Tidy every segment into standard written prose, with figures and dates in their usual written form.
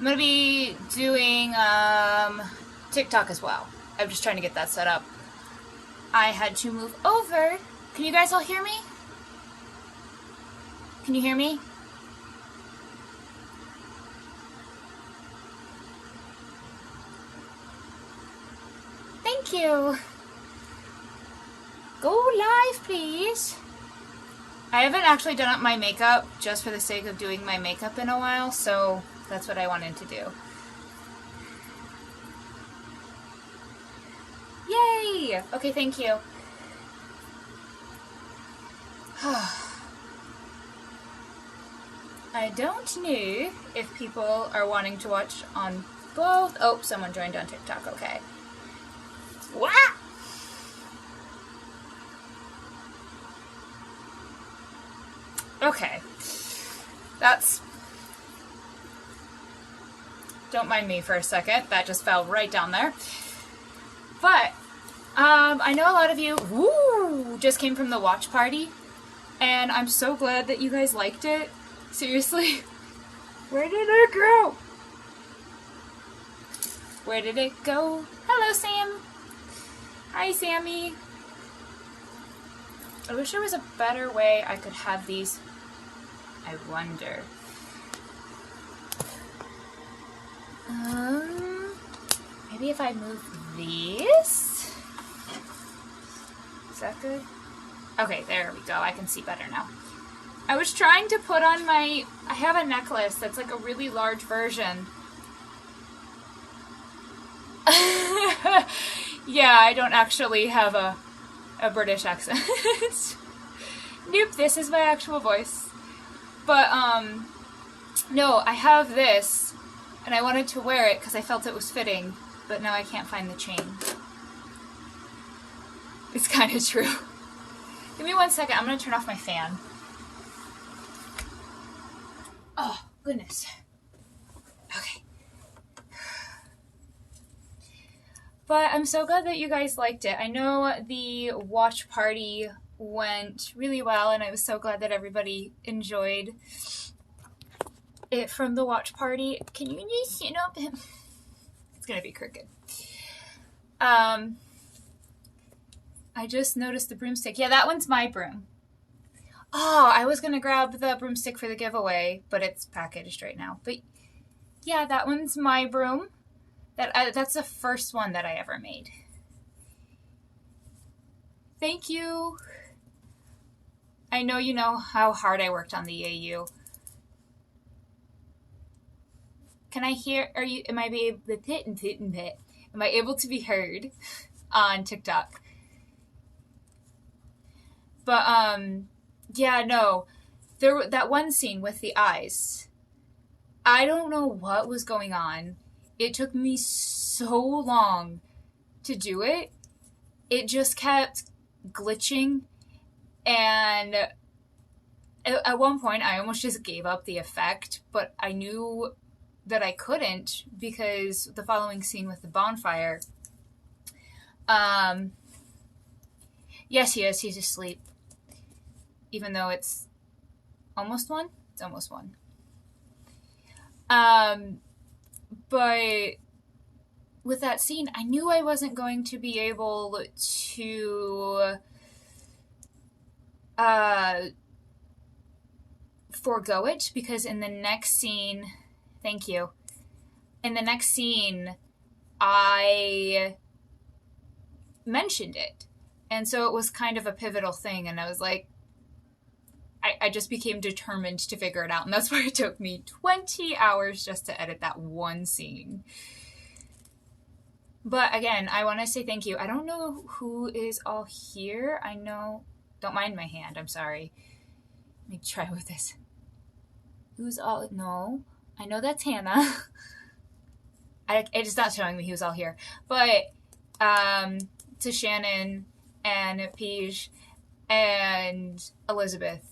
I'm going to be doing TikTok as well. I'm just trying to get that set up. I had to move over. Can you guys all hear me? Can you hear me? Thank you. Go live, please. I haven't actually done up my makeup just for the sake of doing my makeup in a while, so that's what I wanted to do. Yay! Okay, thank you. I don't know if people are wanting to watch on both. Oh, someone joined on TikTok. Okay. What? Okay. That's... Don't mind me for a second. That just fell right down there. But, I know a lot of you just came from the watch party. And I'm so glad that you guys liked it. Seriously. Where did it go? Where did it go? Hello, Sam. Hi, Sammy. I wish there was a better way I could have these. I wonder. Maybe if I move these? Is that good? Okay, there we go. I can see better now. I was trying to put on my... I have a necklace that's like a really large version. Yeah, I don't actually have a British accent. Nope, this is my actual voice. But, no, I have this, and I wanted to wear it because I felt it was fitting, but now I can't find the chain. It's kind of true. Give me 1 second, I'm going to turn off my fan. Oh, goodness. Okay. But I'm so glad that you guys liked it. I know the watch party went really well, and I was so glad that everybody enjoyed it from the watch party. Can you just sit up? It's gonna be crooked. I just noticed the broomstick. Yeah, that one's my broom. Oh, I was gonna grab the broomstick for the giveaway, but it's packaged right now. But yeah, that one's my broom. That's the first one that I ever made. Thank you. I know you know how hard I worked on the AU. Can I hear? Am I able to be heard on TikTok? But yeah, no. That one scene with the eyes. I don't know what was going on. It took me so long to do it. It just kept glitching, and at one point I almost just gave up the effect, but I knew that I couldn't because the following scene with the bonfire. Yes, he is. He's asleep. Even though it's almost 1? It's almost 1. But with that scene, I knew I wasn't going to be able to forego it, because in the next scene, thank you, in the next scene, I mentioned it. And so it was kind of a pivotal thing, and I was like, I just became determined to figure it out, and that's why it took me 20 hours just to edit that one scene. But again, I want to say thank you. I don't know who is all here. I know... Don't mind my hand. I'm sorry. Let me try with this. Who's all... No. I know that's Hannah. It's not showing me who's all here. But to Shannon and Paige and Elizabeth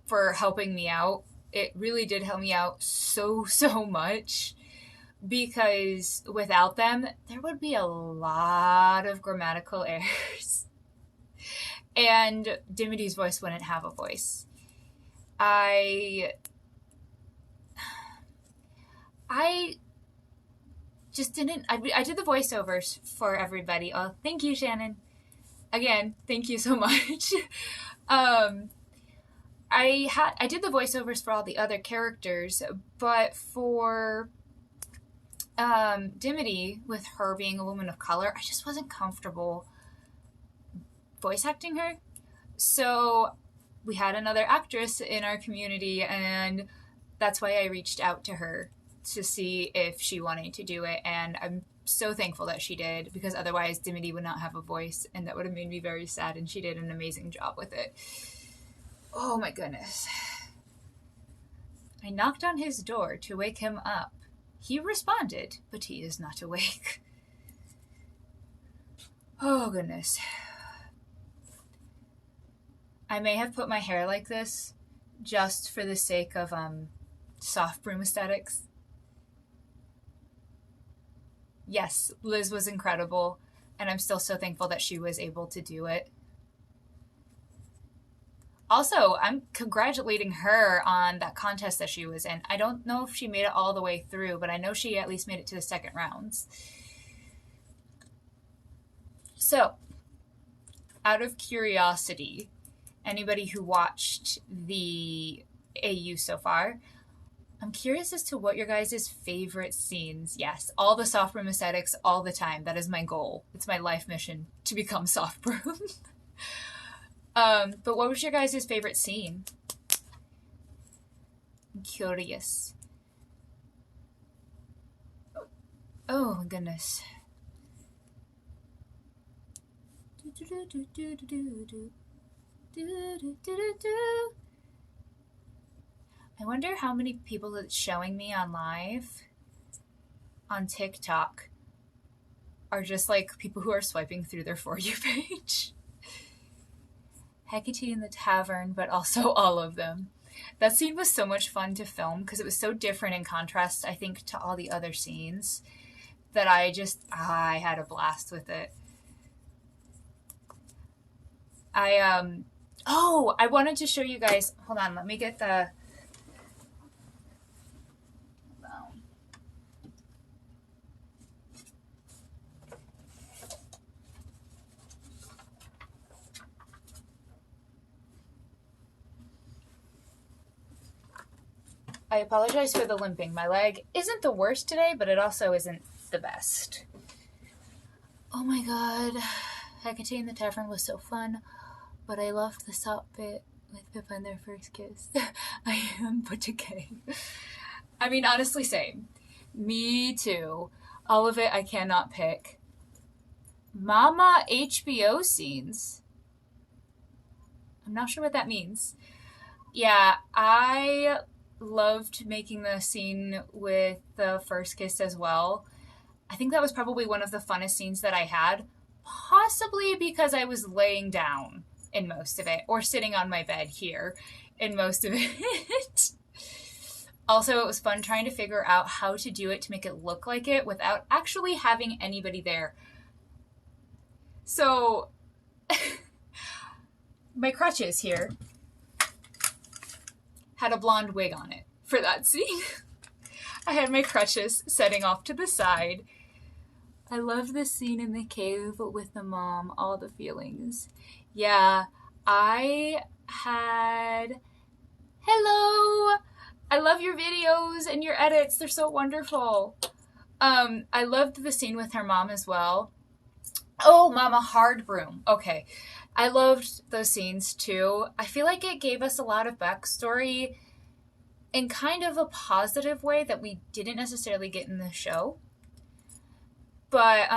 for helping me out. It really did help me out so much, because without them, there would be a lot of grammatical errors. And Dimity's voice wouldn't have a voice. I I just didn't. I did the voiceovers for everybody. Oh, thank you, Shannon. Again, thank you so much. um, I did the voiceovers for all the other characters, but for Dimity, with her being a woman of color, I just wasn't comfortable voice acting her. So we had another actress in our community, and that's why I reached out to her to see if she wanted to do it. And I'm so thankful that she did, because otherwise Dimity would not have a voice, and that would have made me very sad, and she did an amazing job with it. Oh my goodness. I knocked on his door to wake him up. He responded, but he is not awake. Oh goodness. I may have put my hair like this just for the sake of soft broom aesthetics. Yes, Liz was incredible, and I'm still so thankful that she was able to do it. Also, I'm congratulating her on that contest that she was in. I don't know if she made it all the way through, but I know she at least made it to the second rounds. So, out of curiosity, anybody who watched the AU so far, I'm curious as to what your guys' favorite scenes. Yes, all the soft broom aesthetics all the time. That is my goal. It's my life mission to become soft broom. But what was your guys' favorite scene? I'm curious. Oh my goodness. I wonder how many people it's showing me on live on TikTok are just like people who are swiping through their For You page. Hecate in the tavern, but also all of them. That scene was so much fun to film because it was so different in contrast, I think, to all the other scenes, that I had a blast with it. I wanted to show you guys. Hold on, let me get the. I apologize for the limping. My leg isn't the worst today, but it also isn't the best. Oh my god. Hecate in the Tavern was so fun, but I loved the sop bit with Pippa and their first kiss. I am put to game. I mean, honestly, same. Me too. All of it I cannot pick. Mama HBO scenes. I'm not sure what that means. Yeah, I loved making the scene with the first kiss as well. I think that was probably one of the funnest scenes that I had, possibly because I was laying down in most of it, or sitting on my bed here in most of it. Also, it was fun trying to figure out how to do it to make it look like it without actually having anybody there. So, my crutches here had a blonde wig on it for that scene. I had my crutches setting off to the side. I love the scene in the cave with the mom, all the feelings. Yeah, I had... Hello! I love your videos and your edits. They're so wonderful. I loved the scene with her mom as well. Oh, Mama Hard Broom. Okay. I loved those scenes too. I feel like it gave us a lot of backstory in kind of a positive way that we didn't necessarily get in the show. But,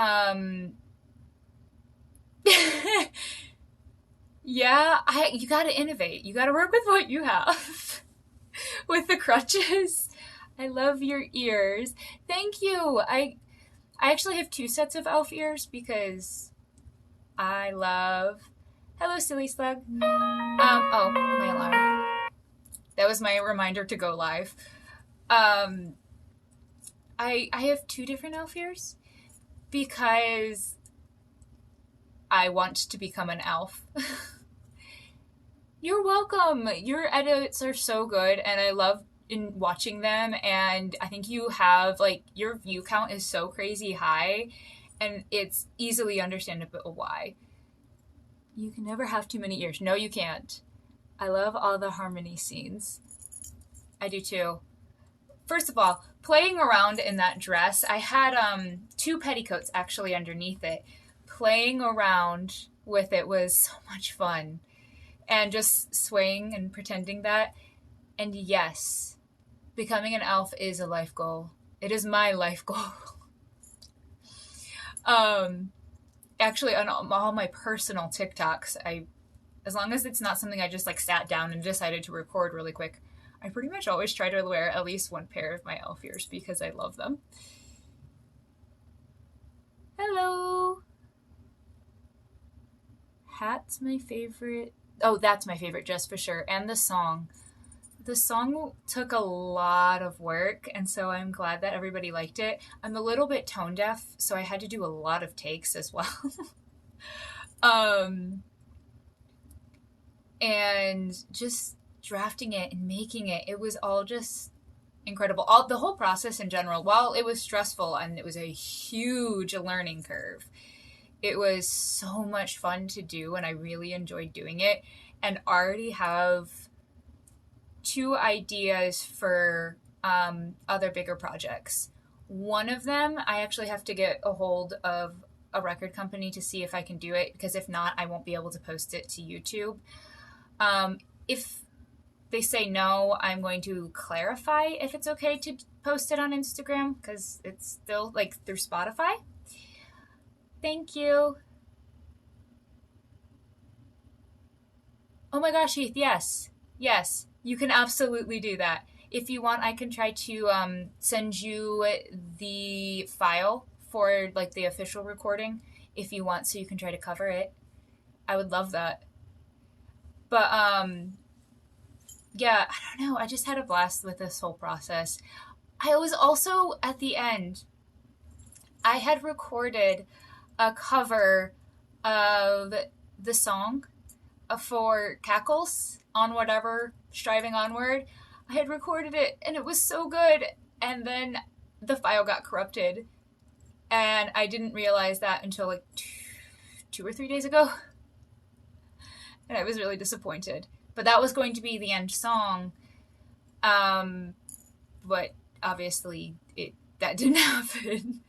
yeah, you gotta innovate. You gotta work with what you have. With the crutches. I love your ears. Thank you. I actually have 2 sets of elf ears because I love... Hello, silly slug. Oh, my alarm. That was my reminder to go live. I have 2 different elf ears because I want to become an elf. You're welcome. Your edits are so good, and I love in watching them, and I think you have like your view count is so crazy high, and it's easily understandable why. You can never have too many ears. No, you can't. I love all the harmony scenes. I do too. First of all, playing around in that dress, I had two petticoats actually underneath it. Playing around with it was so much fun. And just swaying and pretending that. And yes, becoming an elf is a life goal. It is my life goal. Actually, on all my personal TikToks, as long as it's not something I just like sat down and decided to record really quick, I pretty much always try to wear at least one pair of my elf ears because I love them. Hello. Hat's my favorite. Oh, that's my favorite, just for sure. And the song. The song took a lot of work, and so I'm glad that everybody liked it. I'm a little bit tone deaf, so I had to do a lot of takes as well. And just drafting it and making it, it was all just incredible. The whole process in general, while it was stressful and it was a huge learning curve, it was so much fun to do, and I really enjoyed doing it. And already have two ideas for other bigger projects. One of them, I actually have to get a hold of a record company to see if I can do it, because if not, I won't be able to post it to YouTube. If they say no, I'm going to clarify if it's okay to post it on Instagram, because it's still like through Spotify. Thank you. Oh my gosh, Heath, yes. Yes, you can absolutely do that. If you want, I can try to send you the file for like the official recording if you want, so you can try to cover it. I would love that. But yeah, I don't know. I just had a blast with this whole process. I was also at the end, I had recorded a cover of the song for Cackles on whatever Striving Onward. I had recorded it and it was so good, and then the file got corrupted, and I didn't realize that until like 2 or 3 days ago, and I was really disappointed. But that was going to be the end song, but obviously that didn't happen.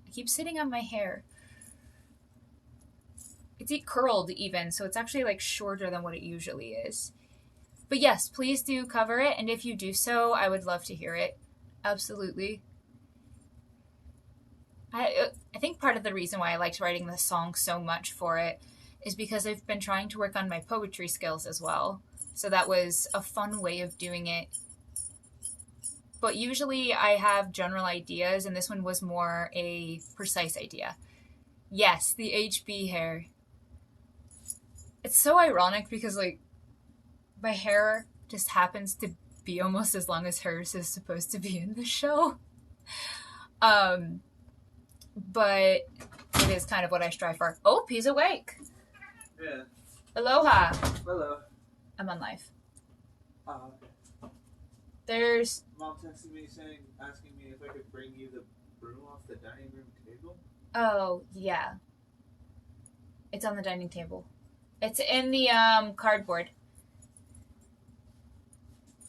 I keep sitting on my hair. It's curled even, so it's actually like shorter than what it usually is. But yes, please do cover it, and if you do so, I would love to hear it. Absolutely. I think part of the reason why I liked writing this song so much for it is because I've been trying to work on my poetry skills as well. So that was a fun way of doing it. But usually I have general ideas, and this one was more a precise idea. Yes, the HB hair. It's so ironic because like my hair just happens to be almost as long as hers is supposed to be in the show. But it is kind of what I strive for. Oh, he's awake. Yeah. Aloha. Hello. I'm on live. Okay. There's... Mom texted me asking me if I could bring you the broom off the dining room table. Oh, yeah. It's on the dining table. It's in the cardboard.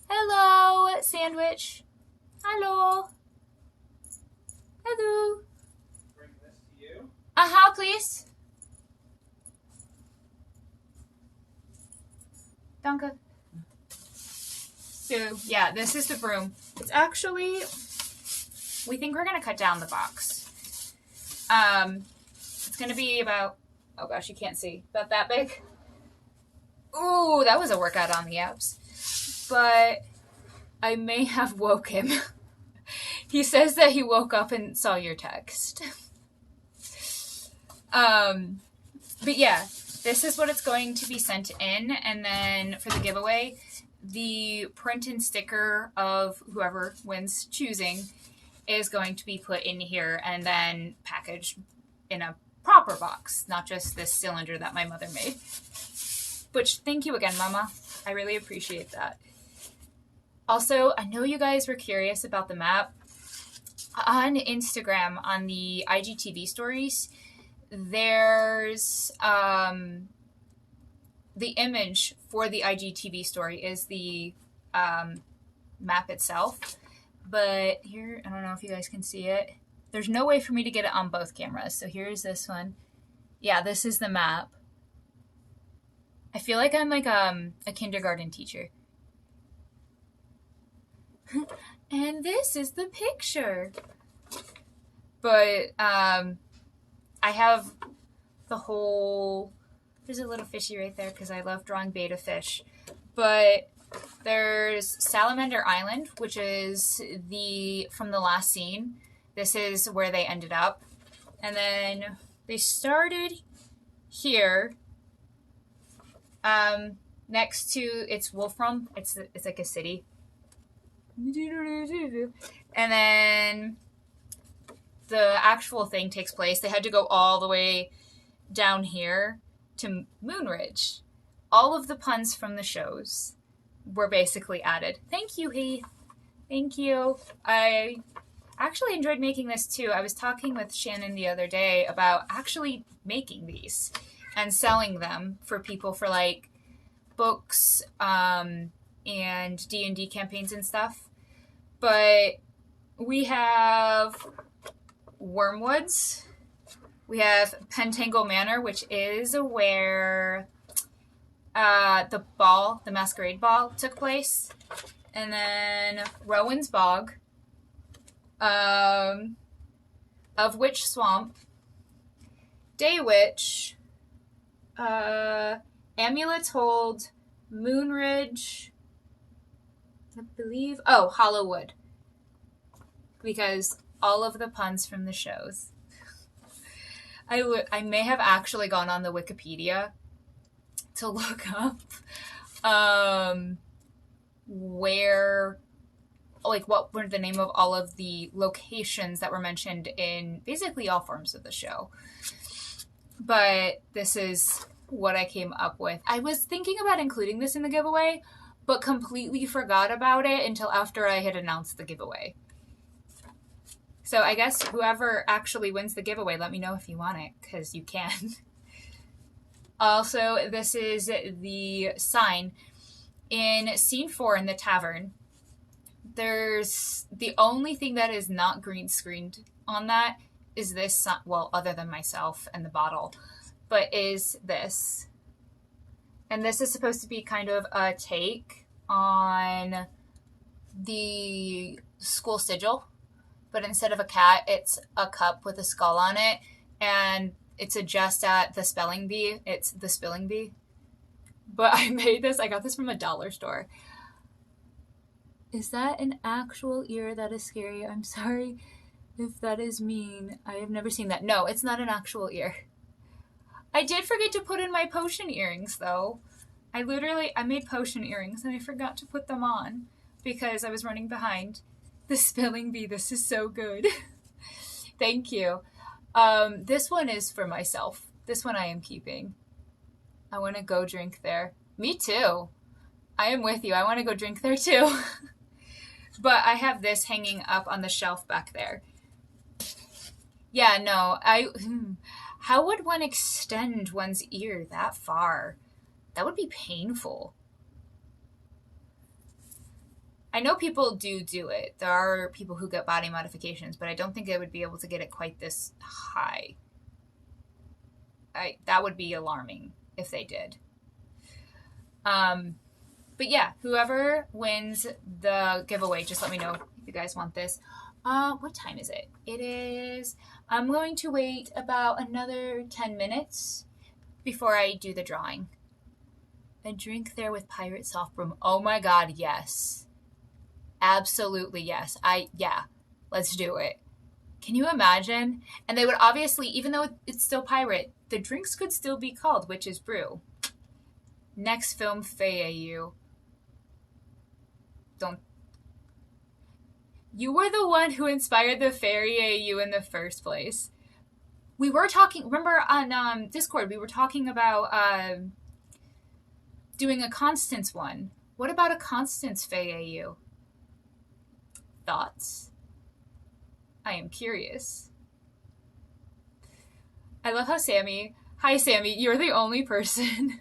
Hello, sandwich. Hello. Hello. Bring this to you. Uh-huh, please. Danke. So, yeah, this is the broom. It's actually... We think we're going to cut down the box. It's going to be about... Oh gosh, you can't see. About that big. Ooh, that was a workout on the abs. But I may have woke him. He says that he woke up and saw your text. But yeah, this is what it's going to be sent in. And then for the giveaway, the print and sticker of whoever wins choosing is going to be put in here and then packaged in a proper box, not just this cylinder that my mother made. Which, thank you again, Mama. I really appreciate that. Also, I know you guys were curious about the map. On Instagram, on the IGTV stories, there's the image for the IGTV story is the map itself. But here, I don't know if you guys can see it. There's no way for me to get it on both cameras. So here's this one. Yeah, this is the map. I feel like I'm like a kindergarten teacher. And this is the picture. But I have the whole... There's a little fishy right there because I love drawing betta fish. But there's Salamander Island, which is from the last scene. This is where they ended up. And then they started here. Next to it's Wolfram. It's like a city. And then the actual thing takes place. They had to go all the way down here to Moonridge. All of the puns from the shows were basically added. Thank you, Heath. Thank you. I actually enjoyed making this too. I was talking with Shannon the other day about actually making these and selling them for people for like books and D&D campaigns and stuff. But we have Wormwoods. We have Pentangle Manor, which is where the masquerade ball took place. And then Rowan's Bog, Of Witch Swamp, Daywitch, Amulets Hold, Moonridge, I believe, Hollowwood. Because all of the puns from the shows. I may have actually gone on the Wikipedia to look up where, like, what were the name of all of the locations that were mentioned in basically all forms of the show. But this is what I came up with. I was thinking about including this in the giveaway, but completely forgot about it until after I had announced the giveaway. So I guess whoever actually wins the giveaway, let me know if you want it, because you can. Also, this is the sign. In scene 4 in the tavern, there's the only thing that is not green screened on that is this sign, well, other than myself and the bottle, but is this. And this is supposed to be kind of a take on the school sigil. But instead of a cat, it's a cup with a skull on it. And it's a jest at the spelling bee. It's the spilling bee. But I made this. I got this from a dollar store. Is that an actual ear? That is scary. I'm sorry if that is mean. I have never seen that. No, it's not an actual ear. I did forget to put in my potion earrings, though. I made potion earrings and I forgot to put them on because I was running behind. The spelling bee, this is so good. Thank you. This one is for myself. This one I am keeping. I want to go drink there. Me too. I am with you. I want to go drink there too. But I have this hanging up on the shelf back there. Yeah, no. How would one extend one's ear that far? That would be painful. I know people do it. There are people who get body modifications, but I don't think they would be able to get it quite this high. That would be alarming if they did. But yeah, whoever wins the giveaway, just let me know if you guys want this. What time is it? I'm going to wait about another 10 minutes before I do the drawing. A drink there with pirate soft broom. Oh my god, yes. Absolutely, yes. Let's do it. Can you imagine? And they would obviously, even though it's still pirate, the drinks could still be called Witch's Brew. Next film, FAAU. You were the one who inspired the Fairy AU in the first place. We were talking, remember on Discord, we were talking about doing a Constance one. What about a Constance Faye AU? Thoughts? I am curious. I love how Sammy. Hi, Sammy. You're the only person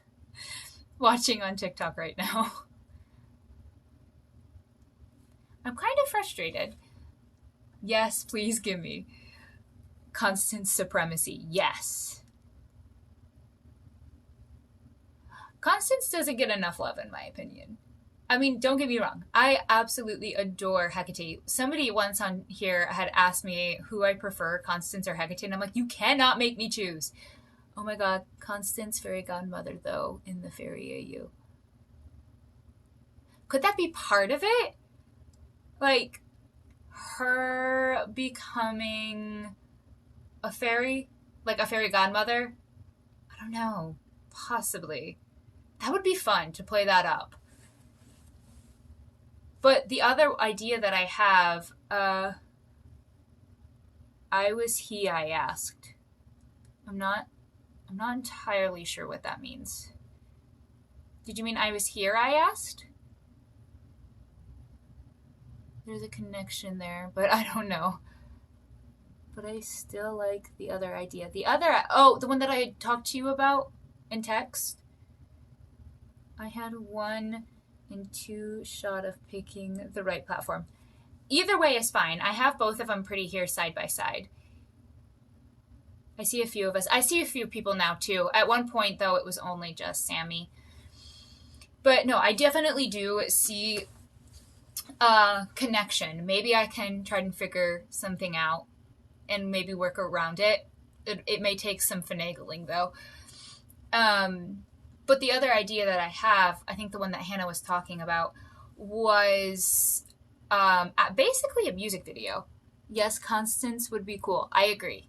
watching on TikTok right now. I'm kind of frustrated. Yes, please give me. Constance supremacy. Yes. Constance doesn't get enough love, in my opinion. I mean, don't get me wrong. I absolutely adore Hecate. Somebody once on here had asked me who I prefer, Constance or Hecate, and I'm like, you cannot make me choose. Oh my god, Constance fairy godmother, though, in the fairy AU. Could that be part of it? Like, her becoming a fairy? Like a fairy godmother? I don't know. Possibly. That would be fun to play that up. But the other idea that I have, I was he, I asked. I'm not entirely sure what that means. Did you mean I was here, I asked? There's a connection there, but I don't know. But I still like the other idea. The one that I talked to you about in text. I had 1 and 2 shot of picking the right platform. Either way is fine. I have both of them pretty here side by side. I see a few of us. I see a few people now too. At one point, though, it was only just Sammy. But no, I definitely do see a connection. Maybe I can try and figure something out and maybe work around it. It may take some finagling, though. But the other idea that I have, I think the one that Hannah was talking about, was basically a music video. Yes, Constance would be cool. I agree.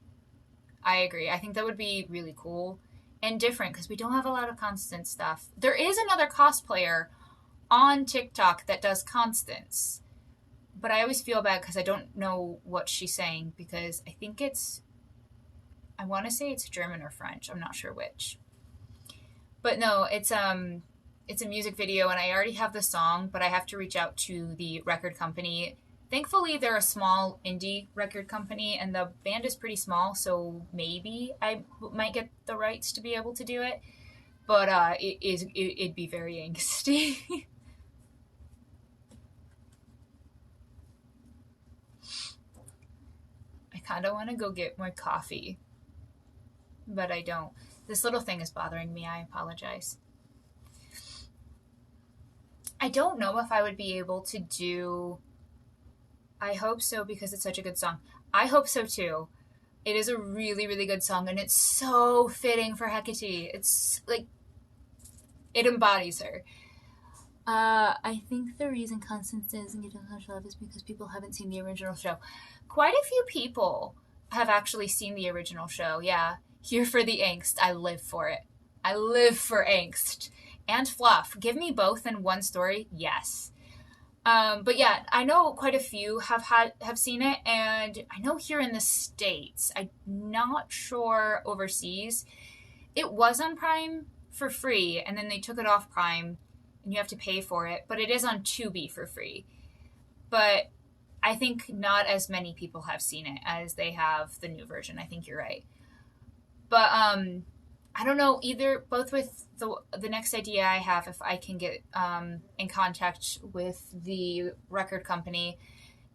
I think that would be really cool and different because we don't have a lot of Constance stuff. There is another cosplayer on TikTok that does Constance, but I always feel bad because I don't know what she's saying because I think I want to say it's German or French. I'm not sure which. But no, it's a music video and I already have the song, but I have to reach out to the record company. Thankfully, they're a small indie record company and the band is pretty small, so maybe I might get the rights to be able to do it. But it'd be very angsty. I kind of want to go get more coffee, but I don't. This little thing is bothering me. I apologize. I don't know if I would be able to do. I hope so because it's such a good song. I hope so too. It is a really, really good song and it's so fitting for Hecate. It's like, it embodies her. I think the reason Constance isn't getting much love is because people haven't seen the original show. Quite a few people have actually seen the original show, yeah. Here for the angst. I live for it. I live for angst. And fluff. Give me both in one story, yes. But yeah, I know quite a few have seen it, and I know here in the States, I'm not sure overseas. It was on Prime for free, and then they took it off Prime, and you have to pay for it, but it is on Tubi for free. But I think not as many people have seen it as they have the new version. I think you're right. But I don't know either. Both with the next idea I have, if I can get in contact with the record company,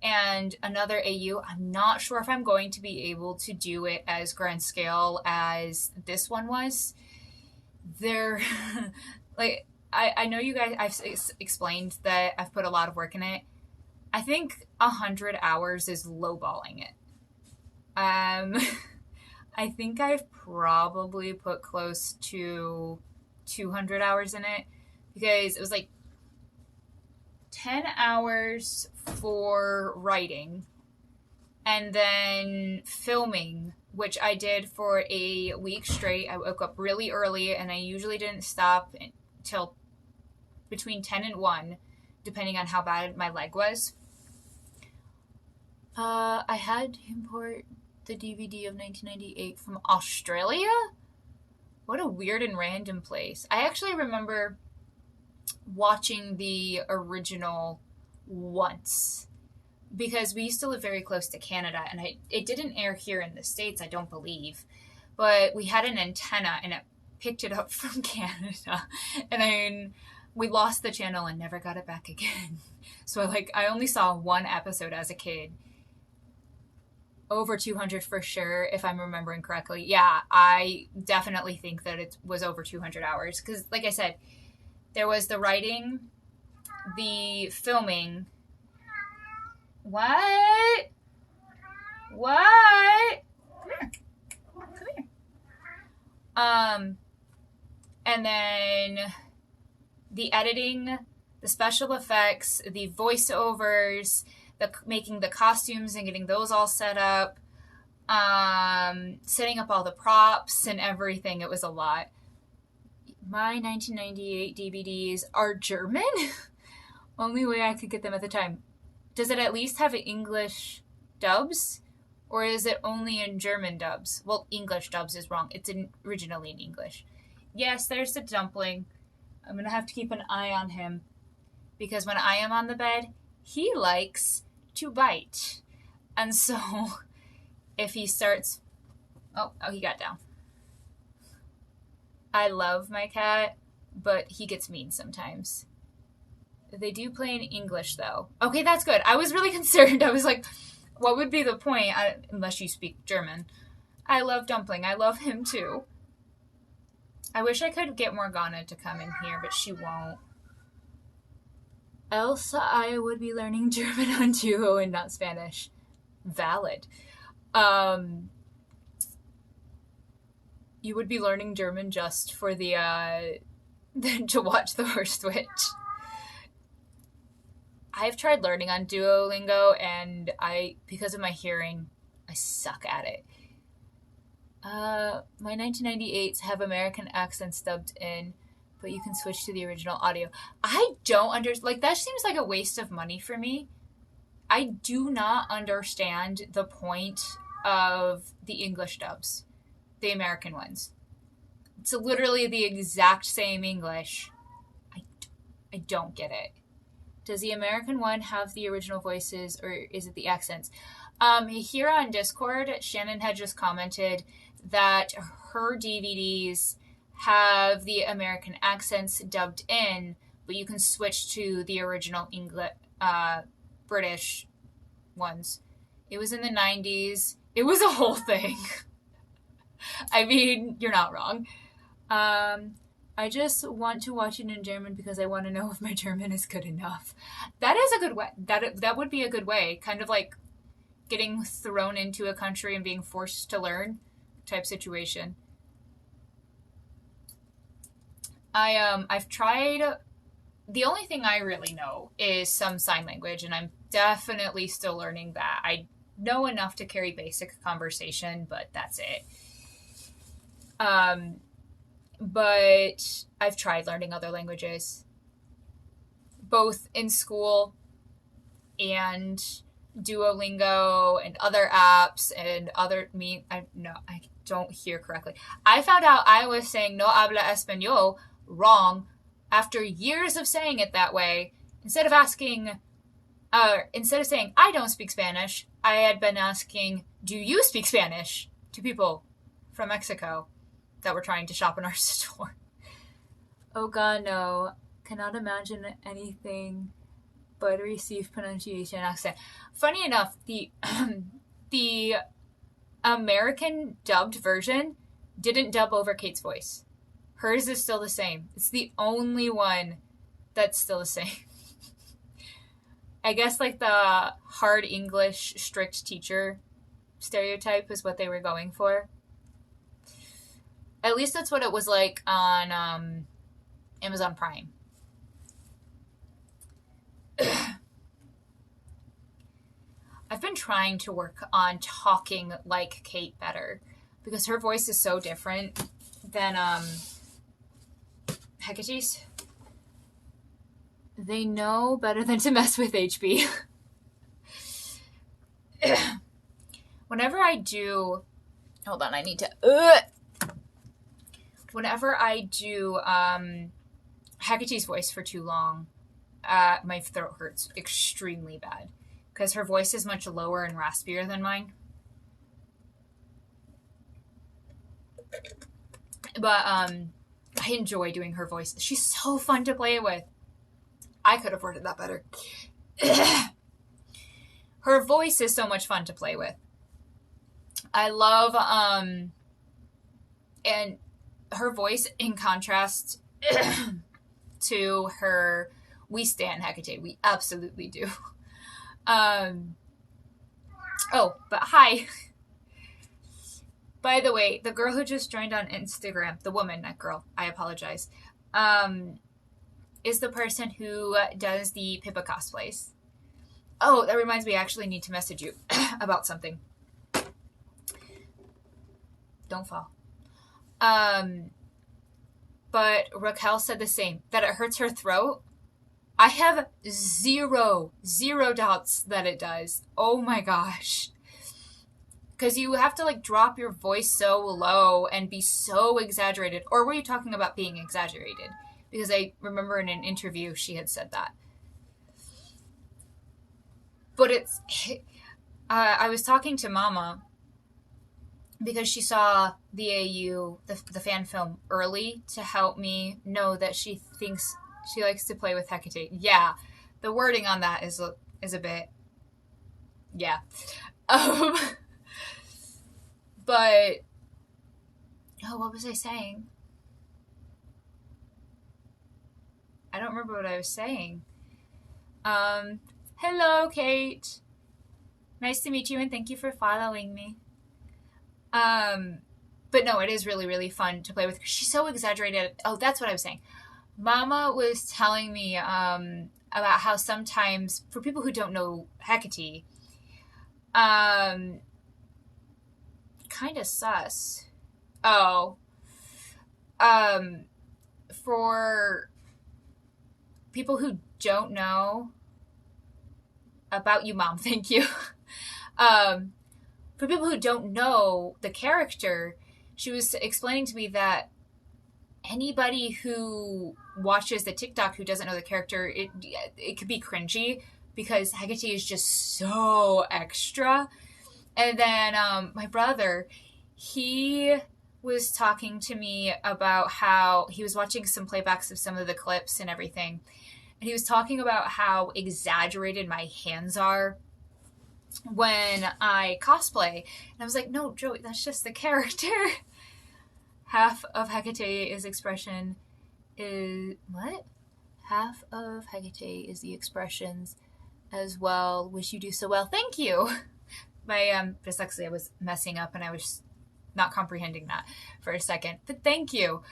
and another AU. I'm not sure if I'm going to be able to do it as grand scale as this one was. They're like I know you guys. I've explained that I've put a lot of work in it. I think 100 hours is lowballing it. I think I've probably put close to 200 hours in it because it was like 10 hours for writing and then filming, which I did for a week straight. I woke up really early and I usually didn't stop until between 10 and 1, depending on how bad my leg was. I had to import the DVD of 1998 from Australia? What a weird and random place. I actually remember watching the original once because we used to live very close to Canada, and it didn't air here in the States, I don't believe, but we had an antenna and it picked it up from Canada, and then we lost the channel and never got it back again. So I only saw one episode as a kid. Over 200 for sure, if I'm remembering correctly. Yeah, I definitely think that it was over 200 hours because, like I said, there was the writing, the filming. What? What? Come here. Come here. And then the editing, the special effects, the voiceovers, the making the costumes and getting those all set up, setting up all the props and everything. It was a lot. My 1998 DVDs are German. Only way I could get them at the time. Does it at least have English dubs? Or is it only in German dubs? Well, English dubs is wrong. It's originally in English. Yes, there's the dumpling. I'm going to have to keep an eye on him. Because when I am on the bed, he likes to bite. And so, if he starts... Oh, he got down. I love my cat, but he gets mean sometimes. They do play in English, though. Okay, that's good. I was really concerned. I was like, what would be the point? Unless you speak German. I love Dumpling. I love him, too. I wish I could get Morgana to come in here, but she won't. Else, I would be learning German on Duo and not Spanish. Valid. You would be learning German just for the, to watch the Worst Witch. I've tried learning on Duolingo, and because of my hearing, I suck at it. My 1998s have American accents dubbed in, but you can switch to the original audio. I don't understand. That seems like a waste of money for me. I do not understand the point of the English dubs, the American ones. It's literally the exact same English. I don't get it. Does the American one have the original voices, or is it the accents? Here on Discord, Shannon had just commented that her DVDs have the American accents dubbed in, but you can switch to the original English, British ones. It was in the 90s. It was a whole thing. I mean, you're not wrong. I just want to watch it in German because I want to know if my German is good enough. That is a good way. That would be a good way. Kind of like getting thrown into a country and being forced to learn type situation. I've tried. The only thing I really know is some sign language, and I'm definitely still learning that. I know enough to carry basic conversation, but that's it. But I've tried learning other languages, both in school and Duolingo and other apps and other I don't hear correctly. I found out I was saying no habla español wrong after years of saying it that way. Instead of saying I don't speak Spanish, I had been asking, do you speak Spanish? To people from Mexico that were trying to shop in our store. Oh god, no. Cannot imagine anything but a received pronunciation accent. Funny enough, the American dubbed version didn't dub over Kate's voice. Hers is still the same. It's the only one that's still the same. I guess the hard English, strict teacher stereotype is what they were going for. At least that's what it was like on Amazon Prime. I've been trying to work on talking like Kate better because her voice is so different than Hecate's. They know better than to mess with HB. Whenever I do... Hold on, I need to... Whenever I do Hecate's voice for too long, my throat hurts extremely bad because her voice is much lower and raspier than mine. But I enjoy doing her voice. She's so fun to play with. I could have worded that better. Her voice is so much fun to play with. I love and her voice in contrast to her, we stan Hecate. We absolutely do. Oh, but hi. By the way, the girl who just joined on Instagram, the woman, not girl, I apologize, is the person who does the Pippa cosplays. Oh, that reminds me, I actually need to message you about something. Don't fall. But Raquel said the same, that it hurts her throat. I have zero doubts that it does. Oh my gosh. Because you have to like drop your voice so low and be so exaggerated. Or were you talking about being exaggerated? Because I remember in an interview she had said that. But it's... I was talking to Mama because she saw the AU, the fan film, early to help me know that she thinks she likes to play with Hecate. Yeah, the wording on that is a bit... Yeah. But... Oh, what was I saying? I don't remember what I was saying. Hello, Kate. Nice to meet you, and thank you for following me. But no, it is really, really fun to play with. She's so exaggerated. Oh, that's what I was saying. Mama was telling me about how sometimes, for people who don't know Hecate, kind of sus. Oh. For people who don't know about you, Mom, thank you. For people who don't know the character, she was explaining to me that anybody who watches the TikTok who doesn't know the character, it could be cringy because Hecate is just so extra. And then my brother, he was talking to me about how he was watching some playbacks of some of the clips and everything. And he was talking about how exaggerated my hands are when I cosplay. And I was like, no, Joey, that's just the character. Half of Hecate's expression is... What? Half of Hecate is the expressions as well. Wish you do so well. Thank you. My dyslexia was messing up and I was not comprehending that for a second. But thank you.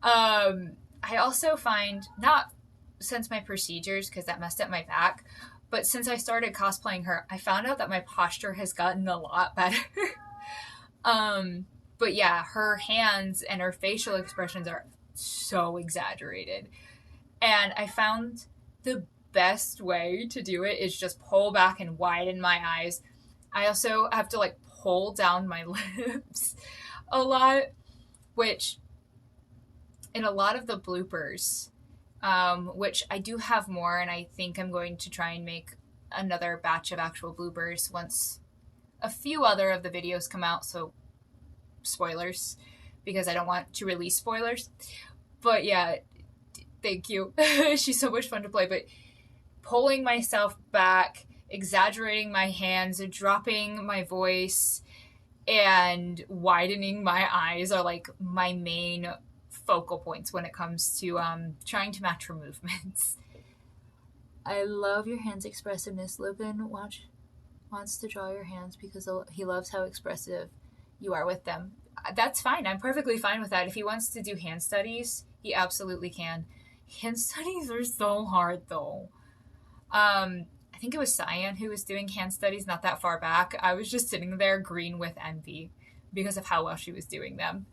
I also find, not since my procedures, because that messed up my back, but since I started cosplaying her, I found out that my posture has gotten a lot better. But yeah, her hands and her facial expressions are so exaggerated. And I found the best way to do it is just pull back and widen my eyes. I also have to like pull down my lips a lot, which in a lot of the bloopers, which I do have more, and I think I'm going to try and make another batch of actual bloopers once a few other of the videos come out, so spoilers, because I don't want to release spoilers. But yeah, thank you. She's so much fun to play, but pulling myself back, exaggerating my hands, dropping my voice, and widening my eyes are like my main focal points when it comes to trying to match her movements. I love your hands' expressiveness. Logan wants to draw your hands because he loves how expressive you are with them. That's fine. I'm perfectly fine with that. If he wants to do hand studies, he absolutely can. Hand studies are so hard, though. I think it was Cyan who was doing hand studies not that far back. I was just sitting there green with envy because of how well she was doing them.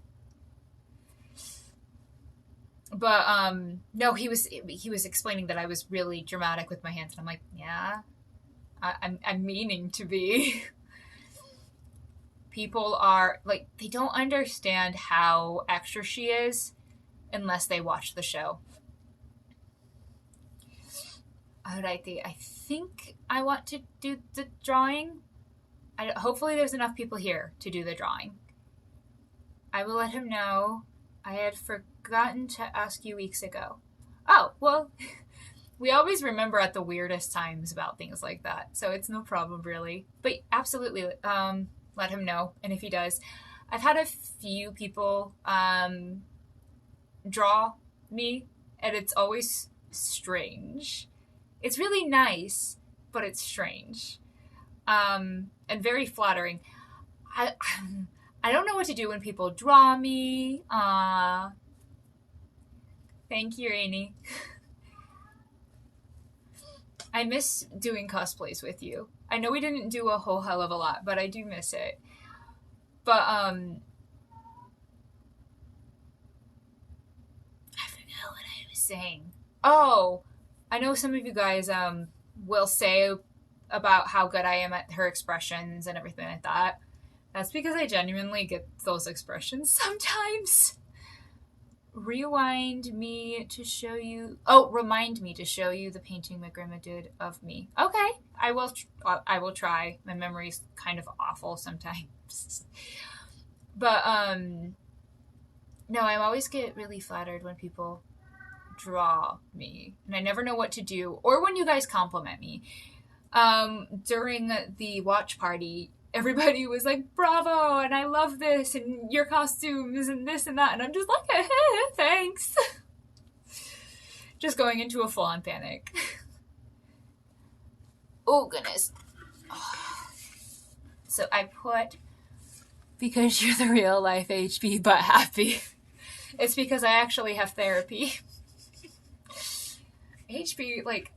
But no, he was explaining that I was really dramatic with my hands, and I'm like, yeah, I'm meaning to be. People are like, they don't understand how extra she is unless they watch the show. Alrighty, I think I want to do the drawing. Hopefully there's enough people here to do the drawing. I will let him know. I had forgotten to ask you weeks ago. Oh, well, we always remember at the weirdest times about things like that, so it's no problem really. But absolutely, let him know, and if he does, I've had a few people draw me, and it's always strange. It's really nice, but it's strange, and very flattering. I I don't know what to do when people draw me. Thank you, Rainy. I miss doing cosplays with you. I know we didn't do a whole hell of a lot, but I do miss it. But I forgot what I was saying. Oh, I know some of you guys will say about how good I am at her expressions and everything like that. That's because I genuinely get those expressions sometimes. Rewind me to show you. Oh, remind me to show you the painting my grandma did of me. Okay, I will. I will try. My memory's kind of awful sometimes. But no, I always get really flattered when people draw me, and I never know what to do, or when you guys compliment me. During the watch party, everybody was like, "Bravo!" and "I love this," and "your costumes," and this and that, and I'm just like, "Thanks." Just going into a full-on panic. Oh goodness. So I put because you're the real life HB but happy. It's because I actually have therapy. HB, like,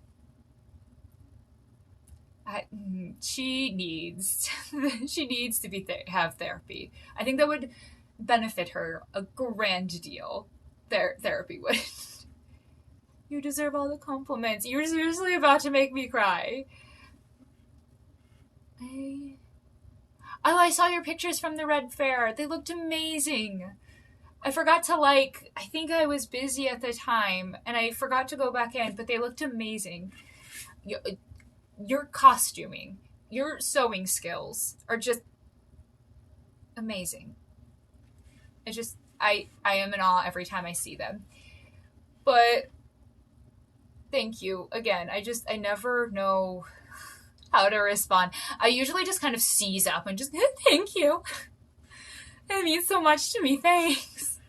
she needs to have therapy. I think that would benefit her a grand deal. Therapy would. You deserve all the compliments. You're seriously about to make me cry. Oh, I saw your pictures from the Red Fair. They looked amazing. I forgot to I think I was busy at the time, and I forgot to go back in, but they looked amazing. Your costuming, your sewing skills are just amazing. I am in awe every time I see them. But thank you again. I never know how to respond. I usually just kind of seize up and just thank you. It means so much to me. Thanks.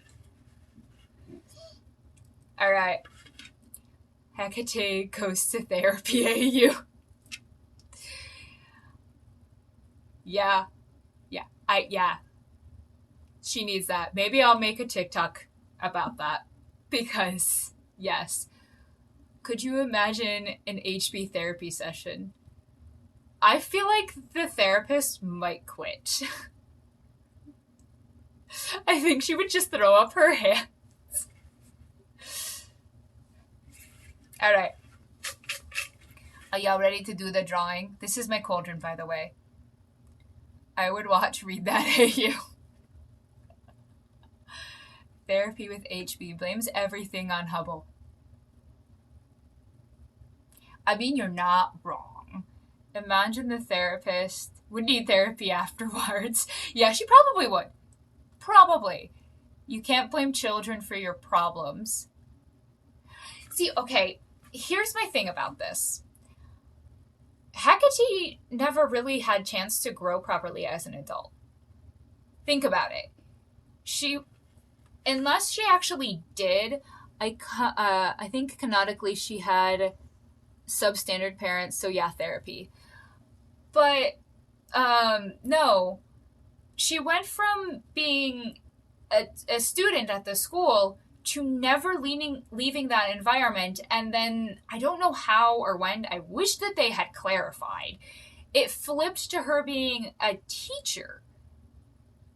All right. Hecate goes to therapy. AU. Yeah. Yeah. She needs that. Maybe I'll make a TikTok about that because yes. Could you imagine an HB therapy session? I feel like the therapist might quit. I think she would just throw up her hands. All right. Are y'all ready to do the drawing? This is my cauldron, by the way. I would watch Read That AU. Therapy with HB blames everything on Hubble. I mean, you're not wrong. Imagine the therapist would need therapy afterwards. Yeah, she probably would. Probably. You can't blame children for your problems. See, okay, here's my thing about this. Hecate never really had chance to grow properly as an adult. Think about it. Unless she actually did, I think canonically she had substandard parents, so yeah, therapy. But no, she went from being a student at the school to never leaving that environment, and then I don't know how or when. I wish that they had clarified. It flipped to her being a teacher.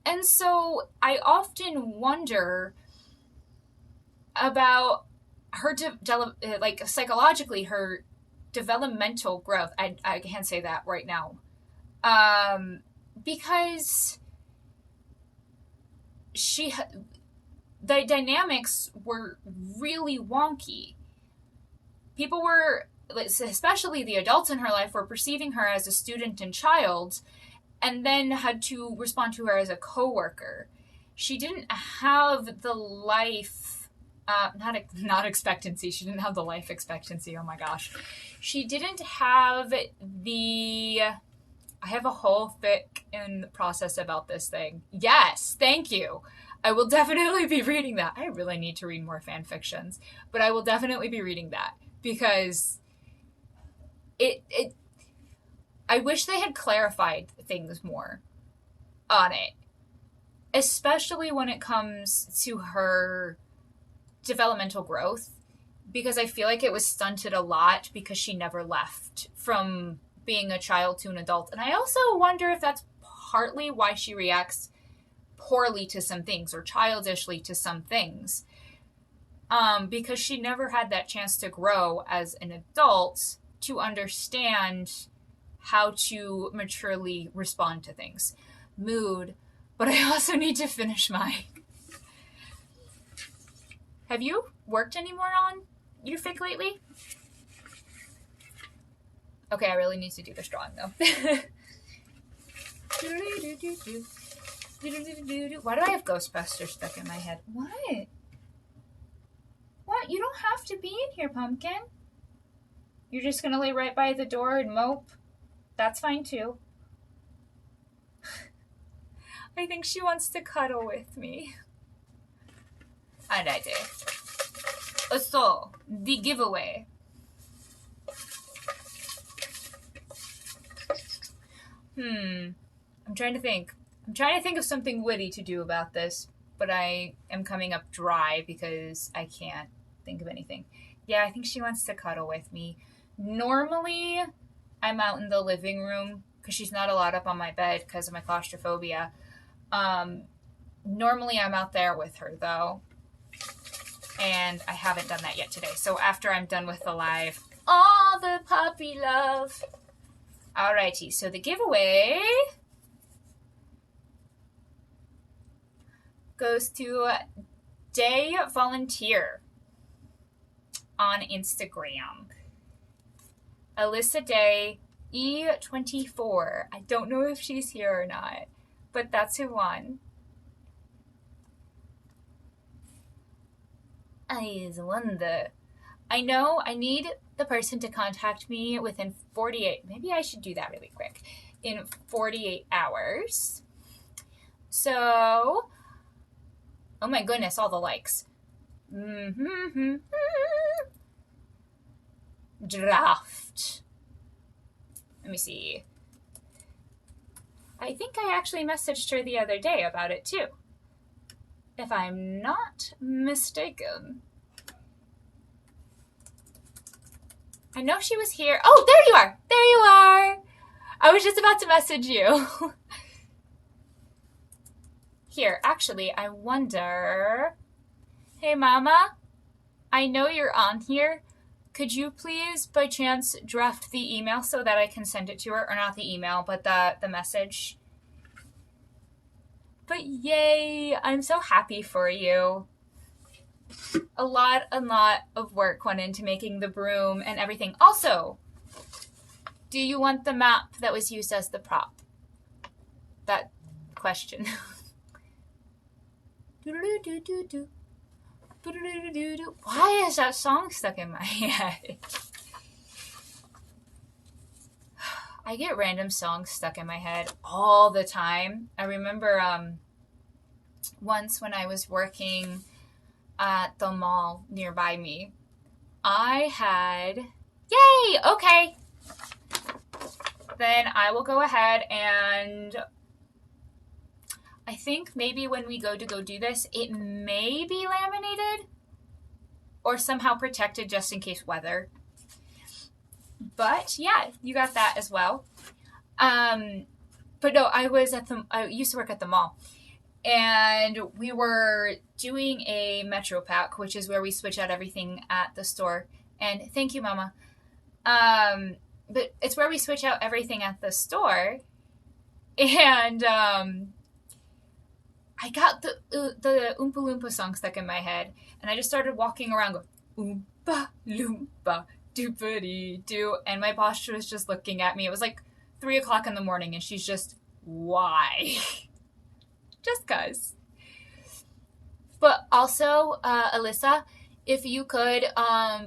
And so I often wonder about her psychologically, her developmental growth. I can't say that right now. Because the dynamics were really wonky. People were especially the adults in her life, were perceiving her as a student and child, and then had to respond to her as a coworker. She didn't have the life, not expectancy. She didn't have the life expectancy. Oh my gosh, she didn't have the. I have a whole fic in process about this thing. Yes, thank you. I will definitely be reading that. I really need to read more fan fictions, but I will definitely be reading that because it I wish they had clarified things more on it, especially when it comes to her developmental growth, because I feel like it was stunted a lot because she never left from being a child to an adult. And I also wonder if that's partly why she reacts poorly to some things or childishly to some things. Because she never had that chance to grow as an adult to understand how to maturely respond to things. Mood. But I also need to finish my. Have you worked any more on your fic lately? Okay, I really need to do this drawing though. Why do I have Ghostbusters stuck in my head? What? What? You don't have to be in here, Pumpkin. You're just gonna lay right by the door and mope? That's fine too. I think she wants to cuddle with me. And I do. So, the giveaway. I'm trying to think. I'm trying to think of something witty to do about this, but I am coming up dry because I can't think of anything. Yeah, I think she wants to cuddle with me. Normally, I'm out in the living room because she's not allowed up on my bed because of my claustrophobia. Normally, I'm out there with her, though, and I haven't done that yet today. So after I'm done with the live, all the puppy love. Alrighty, so the giveaway goes to Day Volunteer on Instagram. Alyssa Day, E24. I don't know if she's here or not, but that's who won. I wonder. I know I need the person to contact me within 48. Maybe I should do that really quick. In 48 hours. So, oh my goodness, all the likes. Draft. Let me see. I think I actually messaged her the other day about it too. If I'm not mistaken. I know she was here. Oh, there you are. There you are. I was just about to message you. Here, actually, I wonder. Hey, Mama. I know you're on here. Could you please, by chance, draft the email so that I can send it to her? Or not the email, but the message. But yay, I'm so happy for you. A lot of work went into making the broom and everything. Also, do you want the map that was used as the prop? That question. Why is that song stuck in my head? I get random songs stuck in my head all the time. I remember once when I was working at the mall nearby me, I had... Yay! Okay. Then I will go ahead and... I think maybe when we go do this, it may be laminated or somehow protected just in case weather. But yeah, you got that as well. But no, I used to work at the mall, and we were doing a Metro Pack, which is where we switch out everything at the store. And thank you, Mama. But it's where we switch out everything at the store, and I got the Oompa Loompa song stuck in my head, and I just started walking around going, Oompa Loompa, doopity doo. And my boss was just looking at me. It was like 3 o'clock in the morning, and she's just, why? Just cuz. But also, Alyssa, if you could,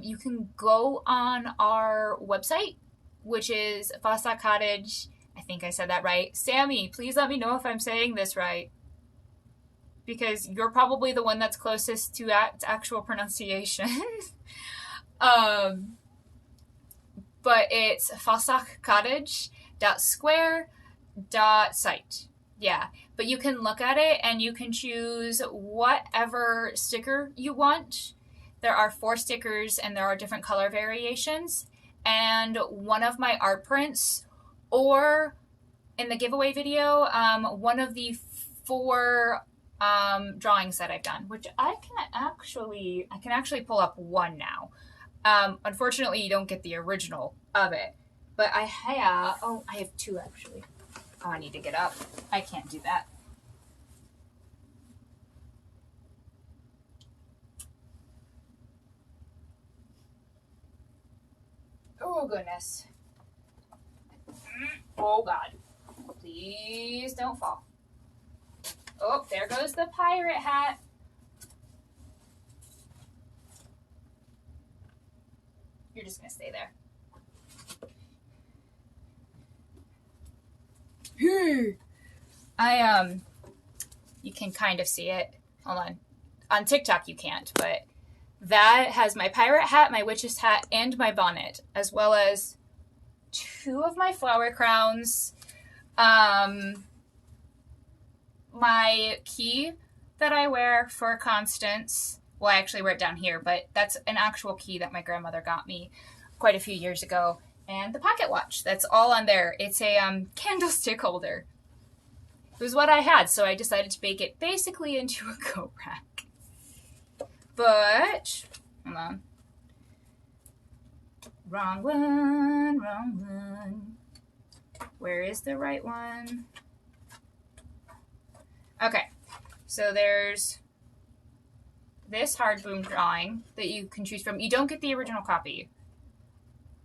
you can go on our website, which is Fossack Cottage. I think I said that right. Sammy, please let me know if I'm saying this right, because you're probably the one that's closest to actual pronunciation. um, but it's fossachcottage.square.site. Yeah, but you can look at it and you can choose whatever sticker you want. There are 4 stickers and there are different color variations. And one of my art prints, or in the giveaway video, one of the 4 drawings that I've done, which I can actually pull up one now. Unfortunately, you don't get the original of it, but I have 2 actually. Oh, I need to get up. I can't do that. Oh, goodness. Oh, God. Please don't fall. Oh, there goes the pirate hat. You're just going to stay there. You can kind of see it. Hold on. On TikTok you can't, but that has my pirate hat, my witch's hat, and my bonnet, as well as 2 of my flower crowns, my key that I wear for Constance. Well, I actually wear it down here, but that's an actual key that my grandmother got me quite a few years ago. And the pocket watch, that's all on there. It's a candlestick holder. It was what I had, so I decided to make it basically into a coat rack. But, hold on. Wrong one. Where is the right one? Okay, so there's this hard boom drawing that you can choose from. You don't get the original copy.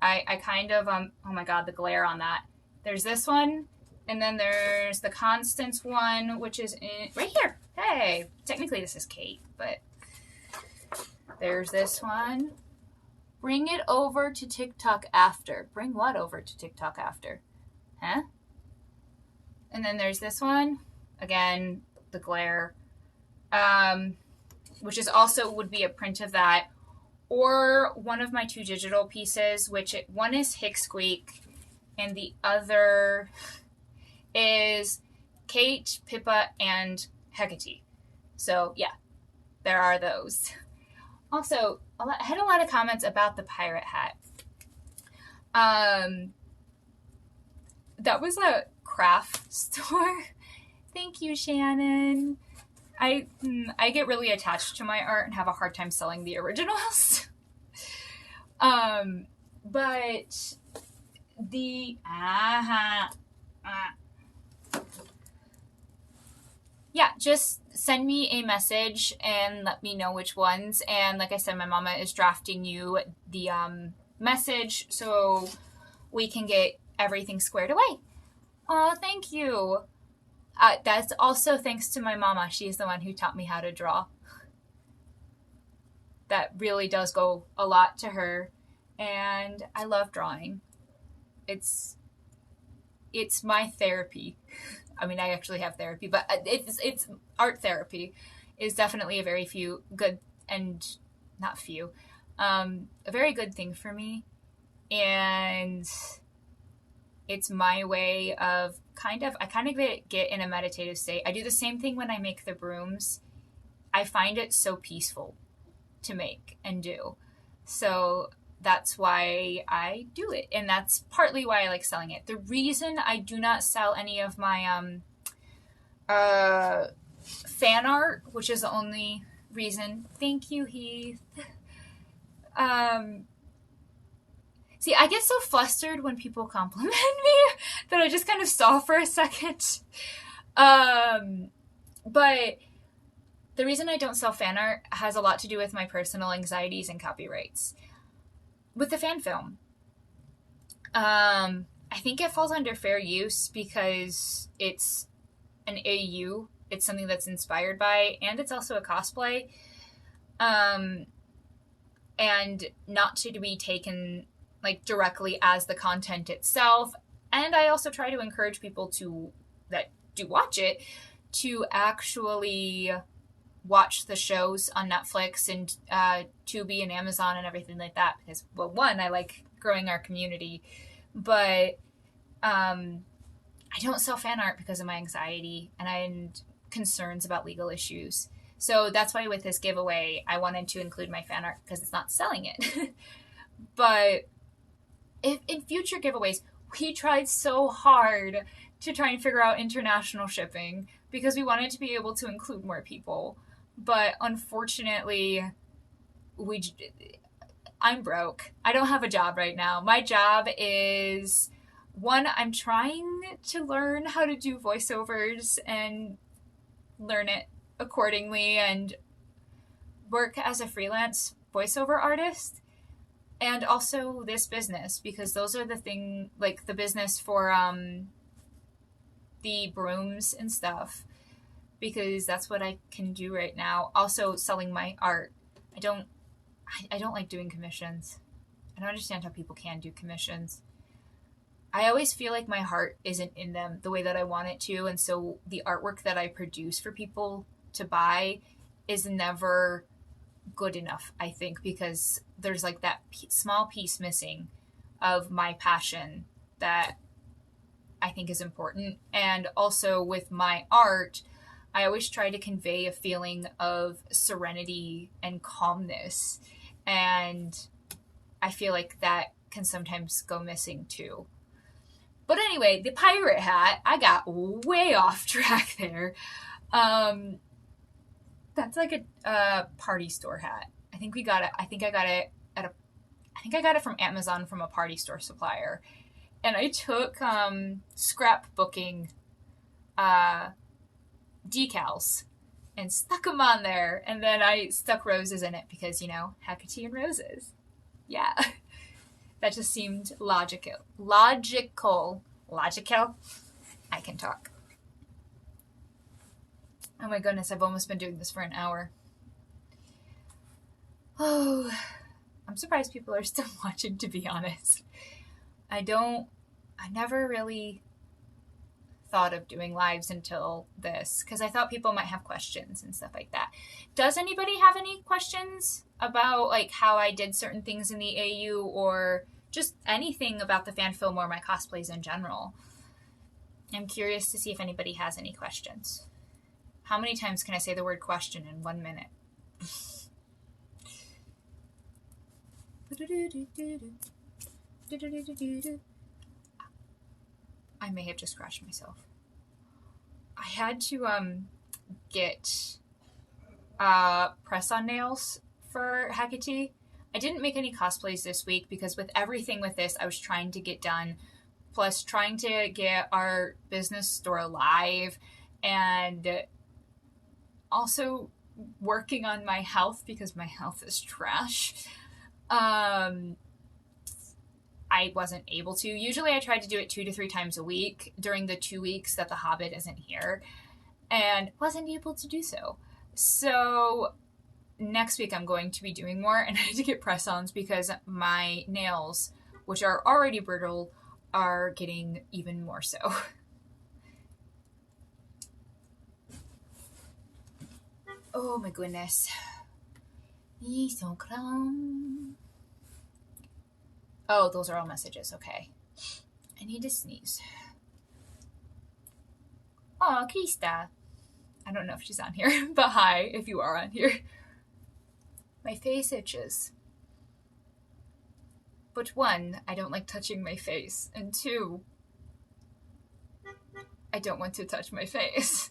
I kind of, oh my god, the glare on that. There's this one, and then there's the Constance one, which is right here. Hey, technically this is Kate, but there's this one. Bring it over to TikTok after. Bring what over to TikTok after? Huh? And then there's this one. Again, the glare. Which is also would be a print of that. Or one of my 2 digital pieces, one is Hick Squeak, and the other is Kate, Pippa, and Hecate. So, yeah, there are those. Also, I had a lot of comments about the pirate hat. That was a craft store. Thank you, Shannon. I get really attached to my art and have a hard time selling the originals. But the yeah, just send me a message and let me know which ones. And like I said, my mama is drafting you the message so we can get everything squared away. Oh, thank you. That's also thanks to my mama. She's the one who taught me how to draw. That really does go a lot to her. And I love drawing. It's my therapy. I mean, I actually have therapy, but it's art therapy is definitely a very good and not few, a very good thing for me. And it's my way of I kind of get in a meditative state. I do the same thing when I make the brooms. I find it so peaceful to make and do. So that's why I do it. And that's partly why I like selling it. The reason I do not sell any of my fan art, which is the only reason. Thank you, Heath. See, I get so flustered when people compliment me that I just kind of stall for a second. But the reason I don't sell fan art has a lot to do with my personal anxieties and copyrights. with the fan film. I think it falls under fair use because it's an AU. It's something that's inspired by, and it's also a cosplay. Um, and not to be taken like directly as the content itself. And I also try to encourage people to that do watch it to actually watch the shows on Netflix and Tubi and Amazon and everything like that because, well, one, I like growing our community, but I don't sell fan art because of my anxiety and concerns about legal issues. So that's why with this giveaway, I wanted to include my fan art because it's not selling it. But if in future giveaways, we tried so hard to try and figure out international shipping because we wanted to be able to include more people. But unfortunately, we I'm broke. I don't have a job right now. My job is one, I'm trying to learn how to do voiceovers and learn it accordingly and work as a freelance voiceover artist and also this business because those are the thing like the business for the brooms and stuff because that's what I can do right now. Also selling my art. I don't like doing commissions. I don't understand how people can do commissions. I always feel like my heart isn't in them the way that I want it to, and so the artwork that I produce for people to buy is never good enough, I think, because there's like that small piece missing of my passion that I think is important. And also with my art, I always try to convey a feeling of serenity and calmness. And I feel like that can sometimes go missing too. But anyway, the pirate hat, I got way off track there. Um, that's like a party store hat. I think we got it. I think I got it at a. I think I got it from Amazon from a party store supplier, and I took scrapbooking uh, decals and stuck them on there, and then I stuck roses in it because Hecate and roses. Yeah, that just seemed logical. Logical. I can talk. Oh my goodness, I've almost been doing this for an hour. Oh, I'm surprised people are still watching, to be honest. I never really thought of doing lives until this because I thought people might have questions and stuff like that. Does anybody have any questions about like how I did certain things in the AU or just anything about the fan film or my cosplays in general? I'm curious to see if anybody has any questions. How many times can I say the word question in 1 minute? I may have just crashed myself. I had to get press-on nails for Hecate. I didn't make any cosplays this week because with everything with this, I was trying to get done. Plus, trying to get our business store live and also working on my health because my health is trash. I wasn't able to. Usually I try to do it 2 to 3 times a week during the 2 weeks that the Hobbit isn't here and wasn't able to do so. So next week I'm going to be doing more and I need to get press-ons because my nails, which are already brittle, are getting even more so. Oh my goodness. Oh, those are all messages. Okay. I need to sneeze. Oh, Krista. I don't know if she's on here, but hi if you are on here. My face itches. But one, I don't like touching my face. And two, I don't want to touch my face.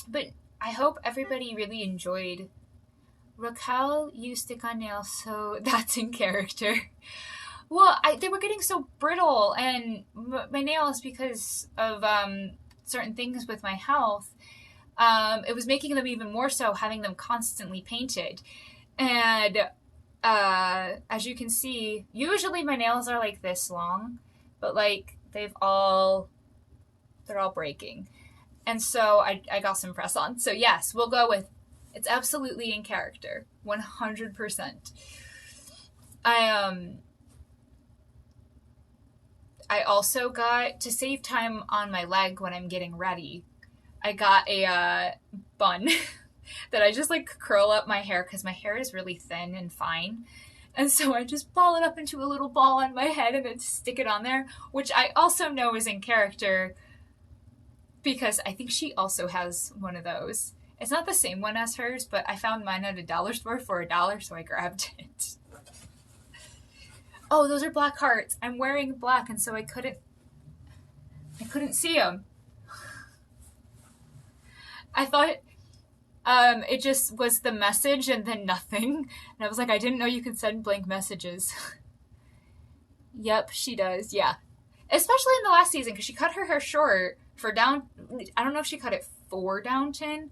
But I hope everybody really enjoyed. Raquel used stick-on nails, so that's in character. Well, they were getting so brittle, and my nails, because of certain things with my health, it was making them even more so, having them constantly painted. And as you can see, usually my nails are like this long, but like they're all breaking. And so I got some press on. So yes, we'll go with it's absolutely in character. 100%. I I also got to save time on my leg when I'm getting ready. I got a bun that I just like curl up my hair because my hair is really thin and fine. And so I just ball it up into a little ball on my head and then stick it on there, which I also know is in character because I think she also has one of those. It's not the same one as hers, but I found mine at a dollar store for $1, so I grabbed it. Oh, those are black hearts. I'm wearing black, and so I couldn't see them. I thought it just was the message and then nothing. And I was like, I didn't know you could send blank messages. Yep, she does. Yeah. Especially in the last season because she cut her hair short for down. I don't know if she cut it for Downton,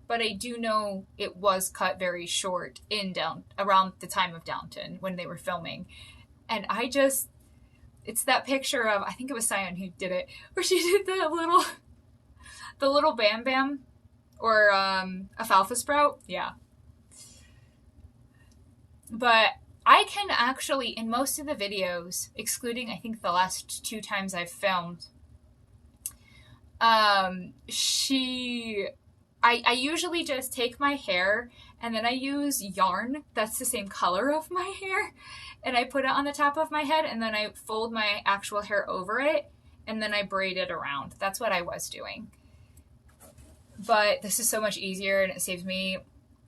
but I do know it was cut very short in down around the time of Downton when they were filming. And it's that picture of I think it was Sion who did it, where she did the little Bam Bam or alfalfa sprout. Yeah, but I can actually in most of the videos, excluding I think the last 2 times I've filmed, she I usually just take my hair and then I use yarn that's the same color of my hair and I put it on the top of my head and then I fold my actual hair over it and then I braid it around. That's what I was doing. But this is so much easier and it saves me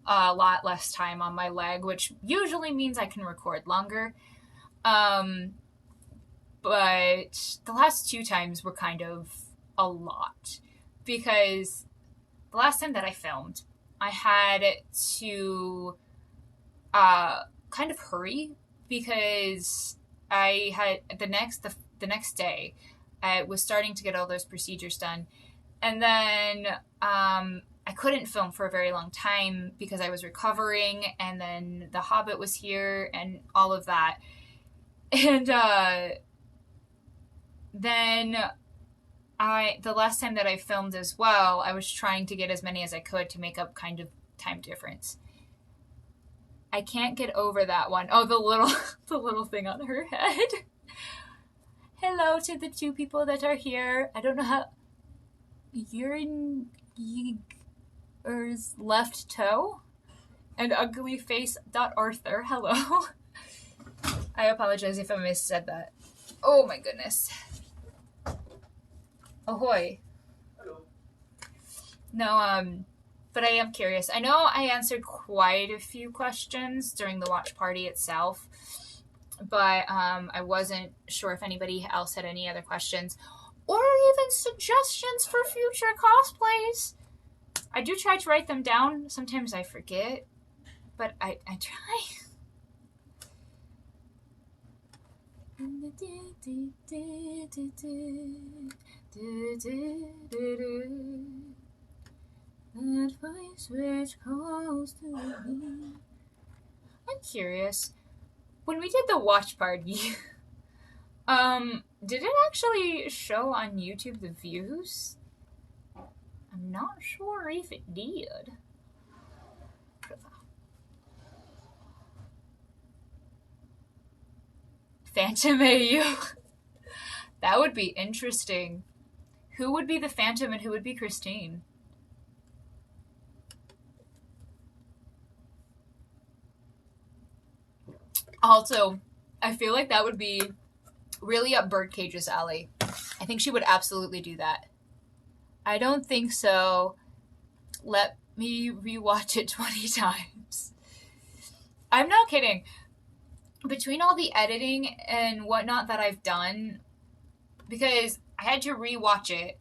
a lot less time on my leg, which usually means I can record longer. Um, but the last 2 times were kind of a lot because the last time that I filmed, I had to kind of hurry because I had the next day I was starting to get all those procedures done, and then I couldn't film for a very long time because I was recovering, and then The Hobbit was here and all of that, and then the last time that I filmed as well, I was trying to get as many as I could to make up kind of time difference. I can't get over that one. Oh, the little thing on her head. Hello to the 2 people that are here. I don't know how you're in Yeager's left toe and ugly face. Arthur. Hello. I apologize if I missaid that. Oh my goodness. Ahoy. Hello. No, but I am curious. I know I answered quite a few questions during the watch party itself, but I wasn't sure if anybody else had any other questions or even suggestions for future cosplays. I do try to write them down. Sometimes I forget, but I try. That voice which calls to me. I'm curious. When we did the watch party, did it actually show on YouTube the views? I'm not sure if it did. Phantom AU. That would be interesting. Who would be the Phantom and who would be Christine? Also, I feel like that would be really up Birdcage's alley. I think she would absolutely do that. I don't think so. Let me rewatch it 20 times. I'm not kidding. Between all the editing and whatnot that I've done, because I had to rewatch it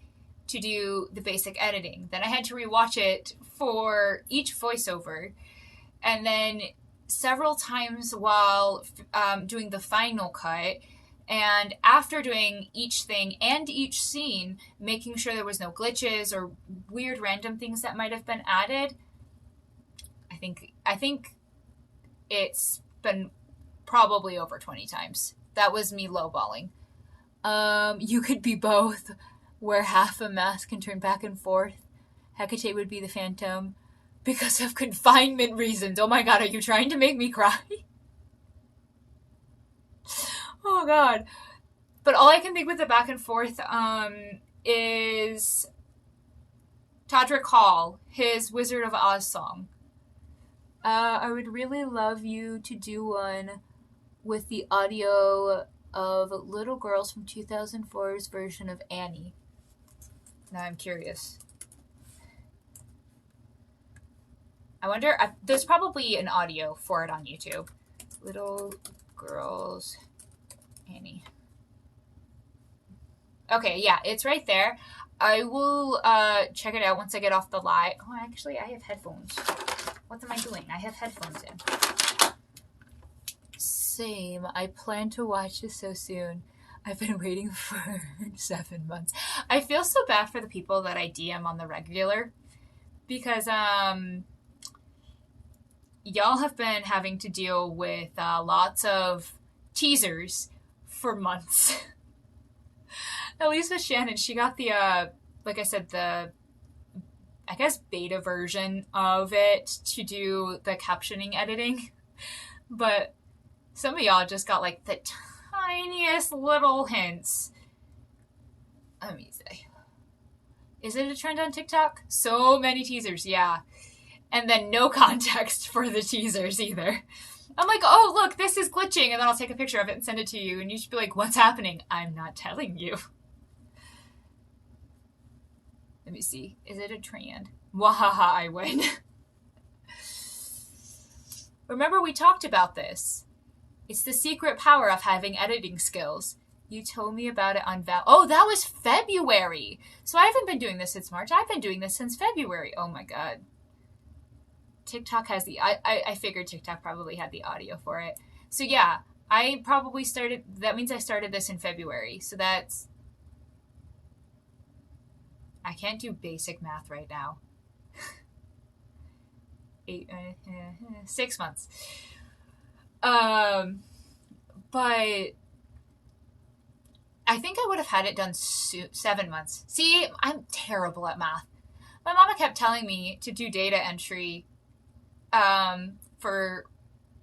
to do the basic editing. Then I had to rewatch it for each voiceover. And then several times while doing the final cut. And after doing each thing and each scene, making sure there was no glitches or weird random things that might have been added. I think it's been probably over 20 times. That was me lowballing. You could be both. Wear half a mask and turn back and forth. Hecate would be the Phantom. Because of confinement reasons. Oh my god, are you trying to make me cry? Oh god. But all I can think with the back and forth is Todrick Hall, his Wizard of Oz song. I would really love you to do one with the audio of Little Girls from 2004's version of Annie. Now I'm curious. I wonder, there's probably an audio for it on YouTube. Little Girls, Annie. Okay, yeah, it's right there. I will check it out once I get off the live. Oh, actually, I have headphones. What am I doing? I have headphones in. Same. I plan to watch this so soon. I've been waiting for 7 months. I feel so bad for the people that I DM on the regular because y'all have been having to deal with lots of teasers for months. At least with Shannon, she got the, like I said, the, I guess, beta version of it to do the captioning editing. But some of y'all just got like the tiniest little hints. Let me say. Is it a trend on TikTok? So many teasers, yeah. And then no context for the teasers either. I'm like, oh, look, this is glitching. And then I'll take a picture of it and send it to you. And you should be like, what's happening? I'm not telling you. Let me see. Is it a trend? Wahaha, I win. Remember, we talked about this. It's the secret power of having editing skills. You told me about it on Val. Oh, that was February. So I haven't been doing this since March. I've been doing this since February. Oh my god. TikTok has the... I figured TikTok probably had the audio for it. So yeah, I probably started... That means I started this in February. So that's... I can't do basic math right now. 6 months. But I think I would have had it done 7 months. See, I'm terrible at math. My mama kept telling me to do data entry for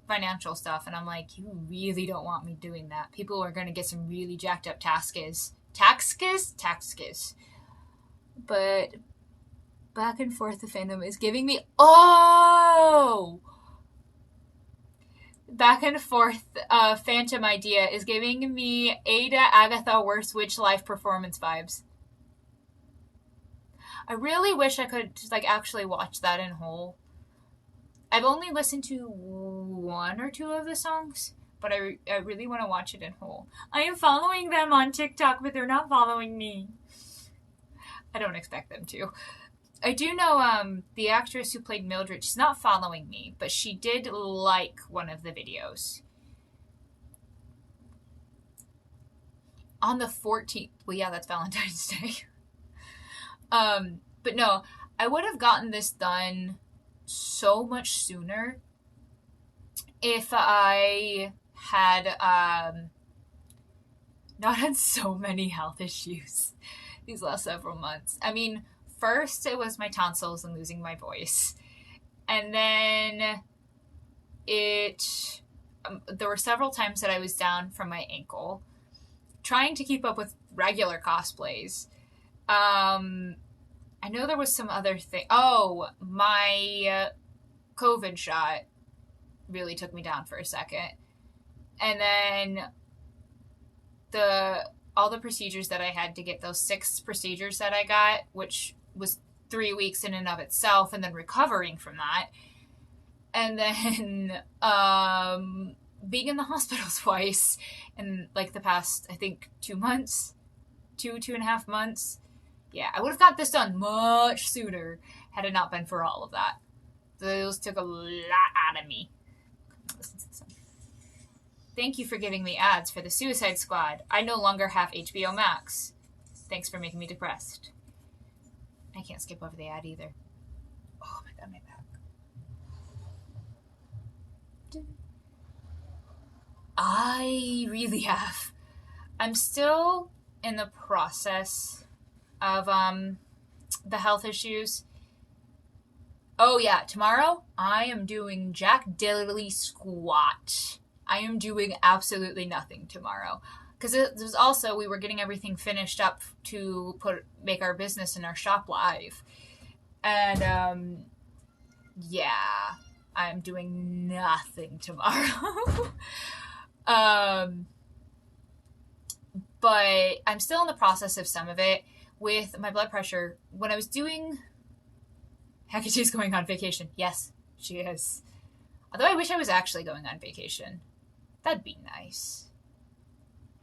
financial stuff, and I'm like, you really don't want me doing that. People are going to get some really jacked up taxes. Taxes. But back and forth the fandom is giving me... Oh! Back and forth Phantom idea is giving me Ada Agatha Worst Witch Life performance vibes. I really wish I could like actually watch that in whole. I've only listened to 1 or 2 of the songs, but I really want to watch it in whole. I am following them on TikTok, but they're not following me. I don't expect them to. I do know the actress who played Mildred, she's not following me, but she did like one of the videos. On the 14th. Well, yeah, that's Valentine's Day. But no, I would have gotten this done so much sooner if I had not had so many health issues these last several months. I mean, first it was my tonsils and losing my voice. And then there were several times that I was down from my ankle, trying to keep up with regular cosplays. I know there was some other thing. Oh, my COVID shot really took me down for a second. And then all the procedures that I had to get, those 6 procedures that I got, which was 3 weeks in and of itself, and then recovering from that. And then being in the hospital twice in like the past, I think, 2 months, 2.5 months. Yeah, I would have got this done much sooner had it not been for all of that. Those took a lot out of me. Listen to this one. Thank you for giving me ads for the Suicide Squad. I no longer have HBO Max. Thanks for making me depressed. I can't skip over the ad either. Oh my god, my back. I really have. I'm still in the process of the health issues. Oh yeah, tomorrow I am doing Jack Diddley Squat. I am doing absolutely nothing tomorrow. Because there's also, we were getting everything finished up to make our business and our shop live. And yeah, I'm doing nothing tomorrow. um, but I'm still in the process of some of it with my blood pressure. When I was doing Hecate's going on vacation. Yes, she is. Although I wish I was actually going on vacation. That'd be nice.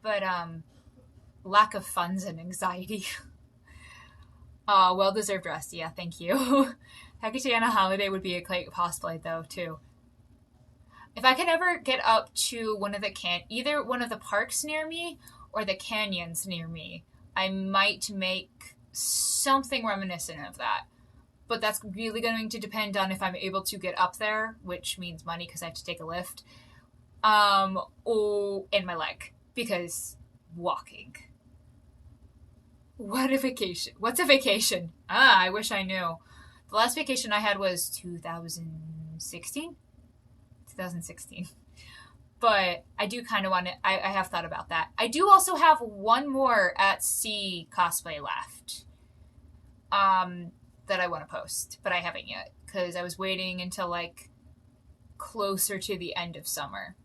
But, lack of funds and anxiety. Well deserved rest. Yeah, thank you. Hecate on a holiday would be a great cosplay, though, too. If I could ever get up to either one of the parks near me or the canyons near me, I might make something reminiscent of that. But that's really going to depend on if I'm able to get up there, which means money because I have to take a lift, or in my leg because walking. What a vacation! What's a vacation? I wish I knew. The last vacation I had was 2016. 2016. But I do kind of want to. I have thought about that. I do also have one more at sea cosplay left. That I want to post, but I haven't yet because I was waiting until like closer to the end of summer.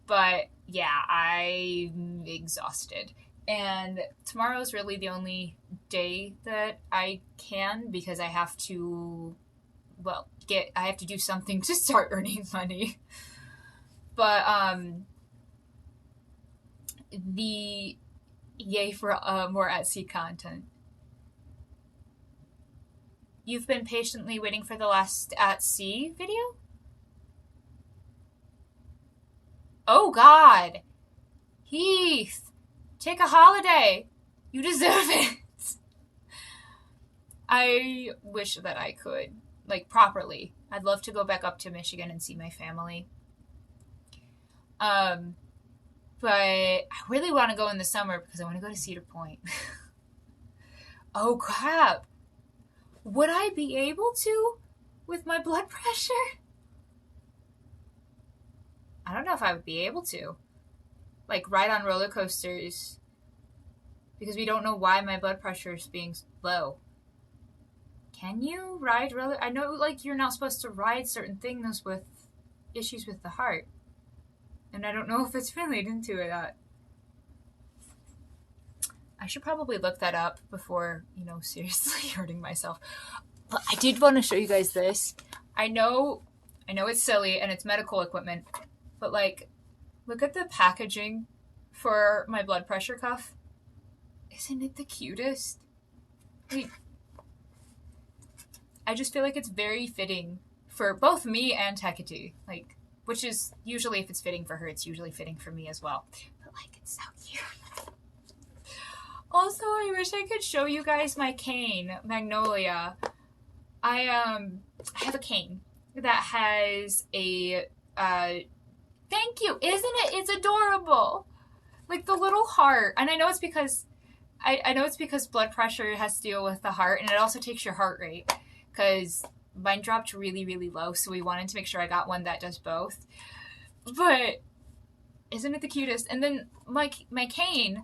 But yeah, I'm exhausted. And tomorrow's really the only day that I can because I have to, I have to do something to start earning money. But, the yay for more at sea content. You've been patiently waiting for the last at sea video? Oh God! Heath! Take a holiday! You deserve it! I wish that I could. Like, properly. I'd love to go back up to Michigan and see my family. But I really want to go in the summer because I want to go to Cedar Point. Oh crap! Would I be able to with my blood pressure? I don't know if I would be able to. Like, ride on roller coasters because we don't know why my blood pressure is being low. Can you ride roller? I know, like, you're not supposed to ride certain things with issues with the heart. And I don't know if it's related to that. I should probably look that up before, seriously hurting myself. But I did want to show you guys this. I know it's silly and it's medical equipment, but like, look at the packaging for my blood pressure cuff. Isn't it the cutest? Like, I just feel like it's very fitting for both me and Hecate. Like, which is usually, if it's fitting for her, it's usually fitting for me as well. But like, it's so cute. Also, I wish I could show you guys my cane, Magnolia. I have a cane that has a thank you, isn't it? It's adorable. Like the little heart. And I know it's because blood pressure has to deal with the heart, and it also takes your heart rate because mine dropped really, really low, so we wanted to make sure I got one that does both. But isn't it the cutest? And then my cane,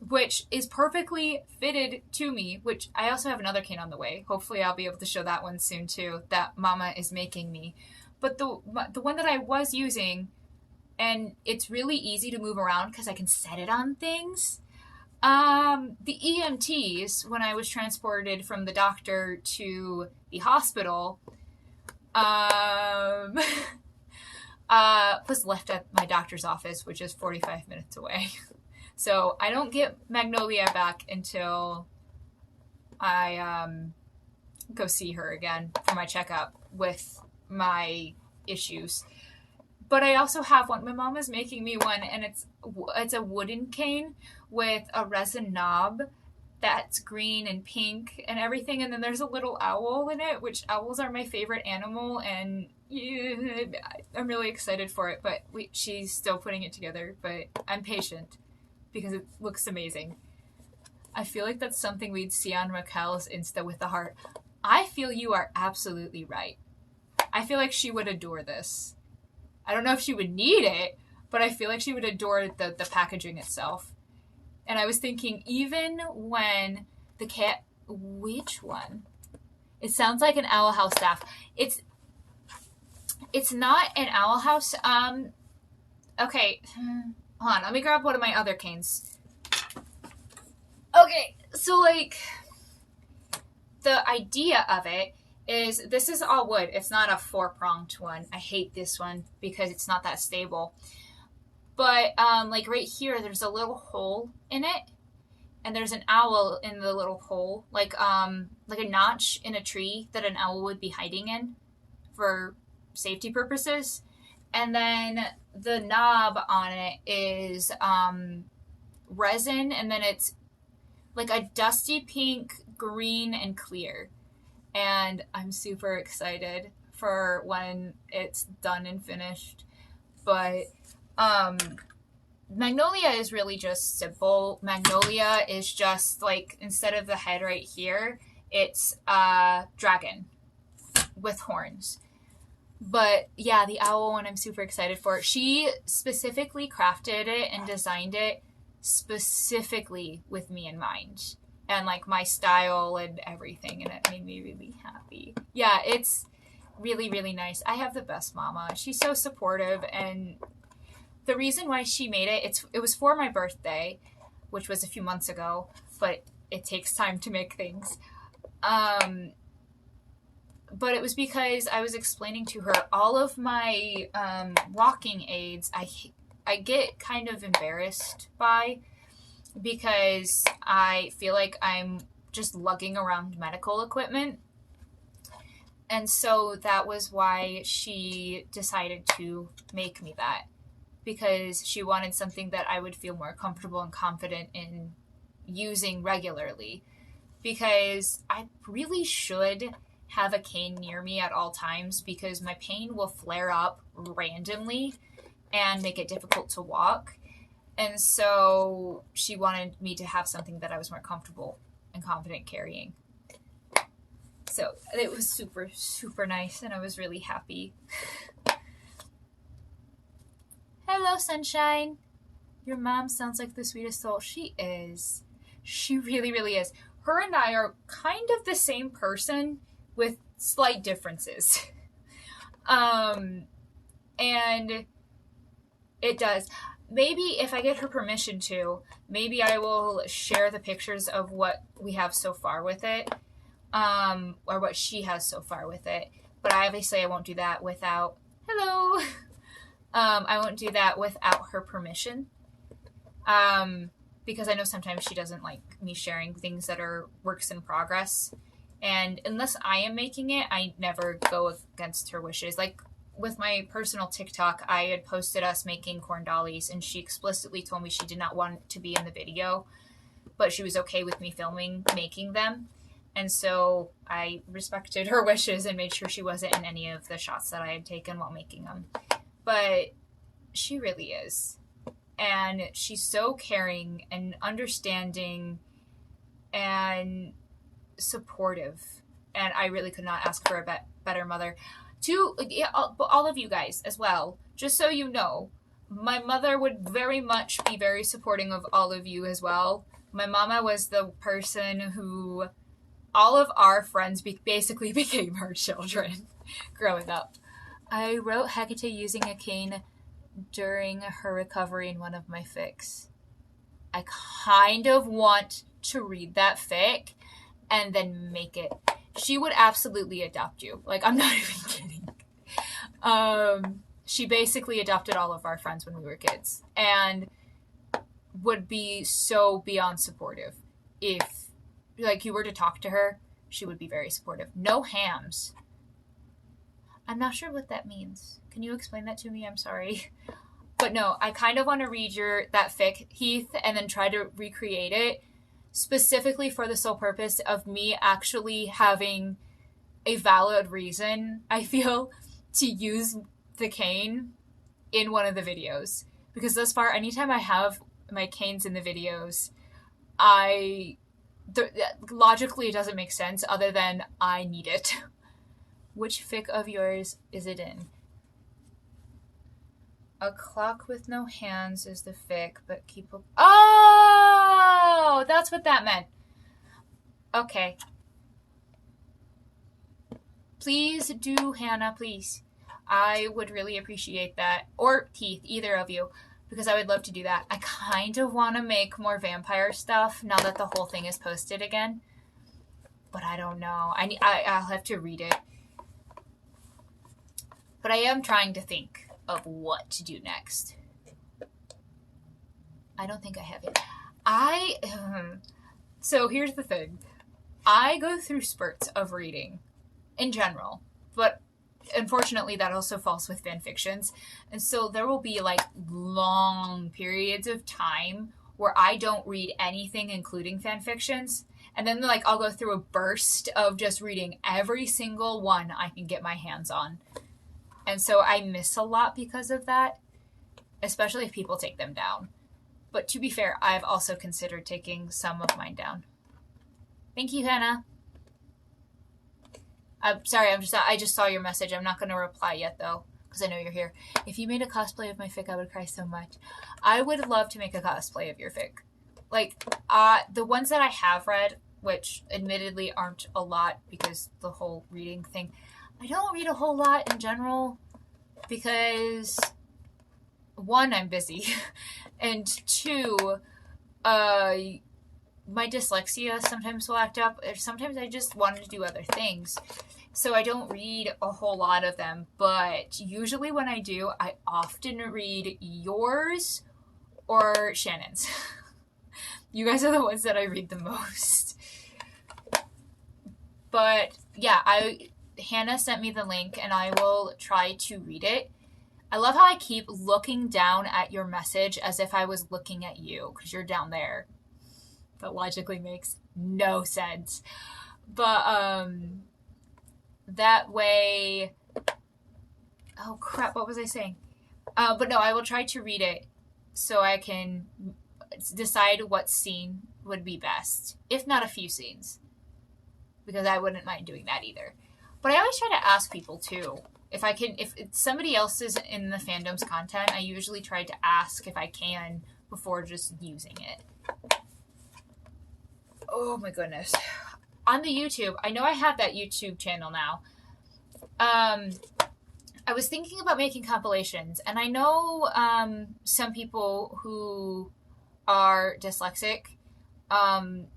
which is perfectly fitted to me, which I also have another cane on the way. Hopefully I'll be able to show that one soon too, that Mama is making me. But the one that I was using, and it's really easy to move around because I can set it on things. The EMTs, when I was transported from the doctor to the hospital, was left at my doctor's office, which is 45 minutes away. So I don't get Magnolia back until I go see her again for my checkup with my issues. But I also have one. My mom is making me one, and it's a wooden cane with a resin knob that's green and pink and everything. And then there's a little owl in it, which owls are my favorite animal, and Yeah, I'm really excited for it, but she's still putting it together. But I'm patient because it looks amazing. I feel like that's something we'd see on Raquel's Insta with the heart. I feel you are absolutely right. I feel like she would adore this. I don't know if she would need it, but I feel like she would adore the packaging itself. And I was thinking, even when the cat, which one? It sounds like an Owl House staff. It's not an Owl House. Okay, hold on. Let me grab one of my other canes. Okay, so like the idea of it is this is all wood. It's not a 4-pronged one. I hate this one because it's not that stable. But like right here, there's a little hole in it, and there's an owl in the little hole, like a notch in a tree that an owl would be hiding in for safety purposes. And then the knob on it is resin, and then it's like a dusty pink, green, and clear. And I'm super excited for when it's done and finished. But Magnolia is really just simple. Magnolia is just like, instead of the head right here, it's a dragon with horns. But yeah, the owl one I'm super excited for. She specifically crafted it and designed it specifically with me in mind. And like my style and everything, and it made me really happy. Yeah, it's really, really nice. I have the best mama. She's so supportive, and the reason why she made it, it was for my birthday, which was a few months ago, but it takes time to make things. But it was because I was explaining to her all of my walking aids. I get kind of embarrassed by, because I feel like I'm just lugging around medical equipment. And so that was why she decided to make me that, because she wanted something that I would feel more comfortable and confident in using regularly. Because I really should have a cane near me at all times, because my pain will flare up randomly and make it difficult to walk. And so she wanted me to have something that I was more comfortable and confident carrying. So it was super, super nice, and I was really happy. Hello, Sunshine. Your mom sounds like the sweetest soul. She is. She really, really is. Her and I are kind of the same person with slight differences. And it does. Maybe if I get her permission to, maybe I will share the pictures of what we have so far with it, or what she has so far with it. But obviously I won't do that without, hello, I won't do that without her permission, because I know sometimes she doesn't like me sharing things that are works in progress. And unless I am making it, I never go against her wishes. Like, with my personal TikTok, I had posted us making corn dollies, and she explicitly told me she did not want to be in the video, but she was okay with me filming making them. And so I respected her wishes and made sure she wasn't in any of the shots that I had taken while making them. But she really is. And she's so caring and understanding and supportive. And I really could not ask for a better mother. To all of you guys as well, just so you know, my mother would very much be very supporting of all of you as well. My mama was the person who all of our friends basically became her children growing up. I wrote Hecate using a cane during her recovery in one of my fics. I kind of want to read that fic and then make it. She would absolutely adopt you. Like, I'm not even kidding. She basically adopted all of our friends when we were kids, and would be so beyond supportive. If, like, you were to talk to her, she would be very supportive. No hams. I'm not sure what that means. Can you explain that to me? I'm sorry. But no, I kind of want to read that fic, Heath, and then try to recreate it, specifically for the sole purpose of me actually having a valid reason, I feel, to use the cane in one of the videos. Because thus far, anytime I have my canes in the videos, logically it doesn't make sense other than I need it. Which fic of yours is it in? A clock with no hands is the fic, but keep a... Oh! That's what that meant. Okay. Please do, Hannah, please. I would really appreciate that. Or Keith, either of you, because I would love to do that. I kind of want to make more vampire stuff now that the whole thing is posted again. But I don't know. I'll have to read it. But I am trying to think of what to do next. I don't think I have it. So here's the thing. I go through spurts of reading in general, but unfortunately that also falls with fan fictions. And so there will be like long periods of time where I don't read anything, including fan fictions. And then like I'll go through a burst of just reading every single one I can get my hands on. And so I miss a lot because of that, especially if people take them down. But to be fair, I've also considered taking some of mine down. Thank you, Hannah. I'm sorry, I just saw your message. I'm not going to reply yet, though, because I know you're here. If you made a cosplay of my fic, I would cry so much. I would love to make a cosplay of your fic. Like, the ones that I have read, which admittedly aren't a lot because the whole reading thing, I don't read a whole lot in general because, one, I'm busy, and two, my dyslexia sometimes will act up, or sometimes I just want to do other things. So I don't read a whole lot of them, but usually when I do, I often read yours or Shannon's. You guys are the ones that I read the most. But yeah, Hannah sent me the link and I will try to read it. I love how I keep looking down at your message as if I was looking at you because you're down there. That logically makes no sense. But that way... Oh crap, what was I saying? But no, I will try to read it so I can decide what scene would be best. If not a few scenes. Because I wouldn't mind doing that either. But I always try to ask people too. If somebody else is in the fandom's content, I usually try to ask if I can before just using it. Oh my goodness. On the YouTube, I know I have that YouTube channel now. I was thinking about making compilations, and I know some people who are dyslexic. Some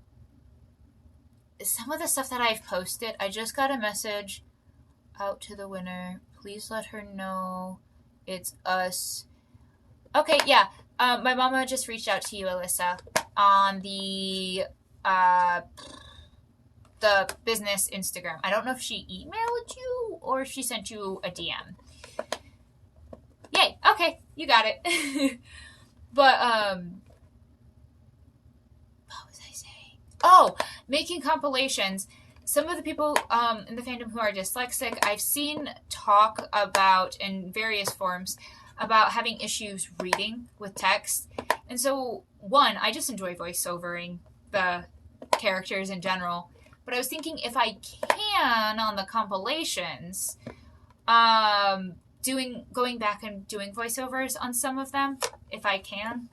of the stuff that I've posted, I just got a message out to the winner. Please let her know it's us. Okay, yeah. My mama just reached out to you, Alyssa, on the business Instagram. I don't know if she emailed you or if she sent you a DM. Yay. Okay, you got it. But what was I saying? Oh, making compilations. Some of the people in the fandom who are dyslexic, I've seen talk about in various forms about having issues reading with text. And so, one, I just enjoy voiceovering the characters in general. But I was thinking if I can on the compilations, going back and doing voiceovers on some of them, if I can.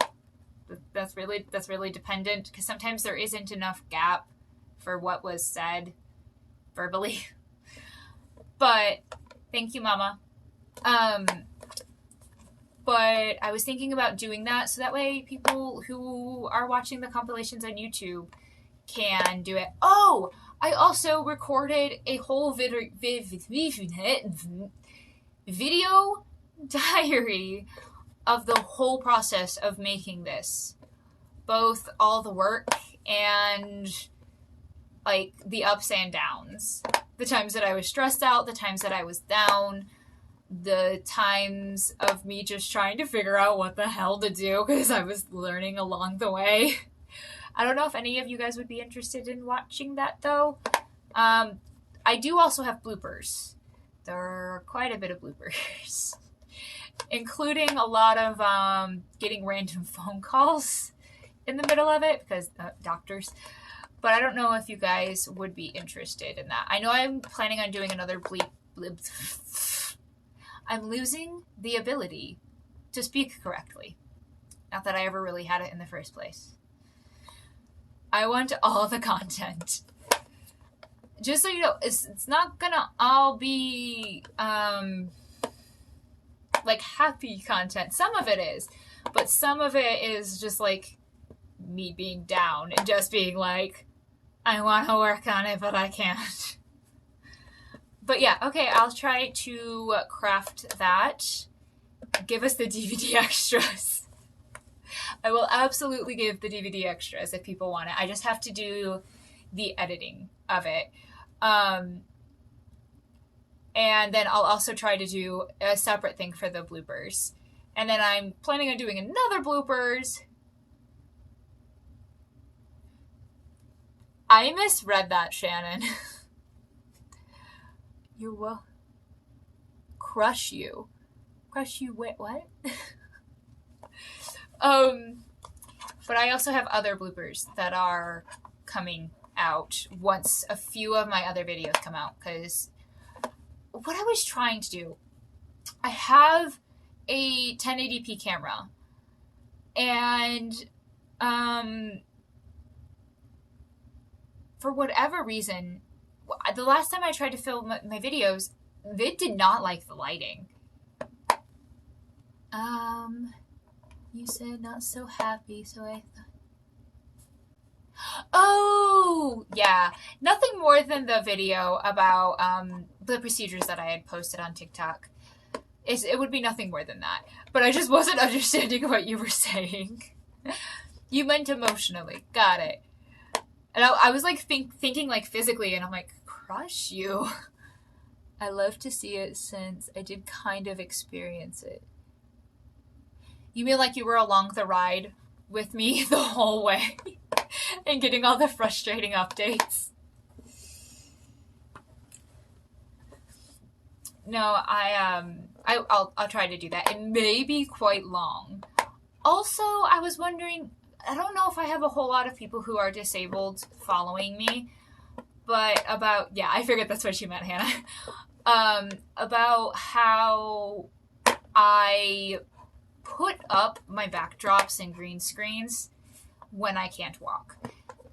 That's really dependent because sometimes there isn't enough gap for what was said verbally. But thank you, Mama. But I was thinking about doing that so that way people who are watching the compilations on YouTube can do it. Oh, I also recorded a whole video diary of the whole process of making this. Both all the work and like the ups and downs. The times that I was stressed out, the times that I was down, the times of me just trying to figure out what the hell to do because I was learning along the way. I don't know if any of you guys would be interested in watching that though. I do also have bloopers. there are quite a bit of bloopers, including a lot of getting random phone calls in the middle of it because doctors. But I don't know if you guys would be interested in that. I know I'm planning on doing another bleep. I'm losing the ability to speak correctly. Not that I ever really had it in the first place. I want all the content. Just so you know, it's not gonna all be like happy content. Some of it is, but some of it is just like me being down and just being like, I want to work on it, but I can't. But yeah, okay, I'll try to craft that. Give us the DVD extras. I will absolutely give the DVD extras if people want it. I just have to do the editing of it. And then I'll also try to do a separate thing for the bloopers. And then I'm planning on doing another bloopers. I misread that, Shannon. You will crush you. Crush you, wait, what? But I also have other bloopers that are coming out once a few of my other videos come out, because what I was trying to do, I have a 1080p camera, and for whatever reason, the last time I tried to film my videos, it did not like the lighting. You said not so happy, so I thought... Oh, yeah. Nothing more than the video about the procedures that I had posted on TikTok. It would be nothing more than that. But I just wasn't understanding what you were saying. You meant emotionally. Got it. And I was like thinking like physically, and I'm like, crush you. I love to see it since I did kind of experience it. You mean like you were along the ride with me the whole way and getting all the frustrating updates? No, I'll try to do that. It may be quite long. Also, I was wondering, I don't know if I have a whole lot of people who are disabled following me, but about, yeah, I figured that's what you meant, Hannah. About how I put up my backdrops and green screens when I can't walk.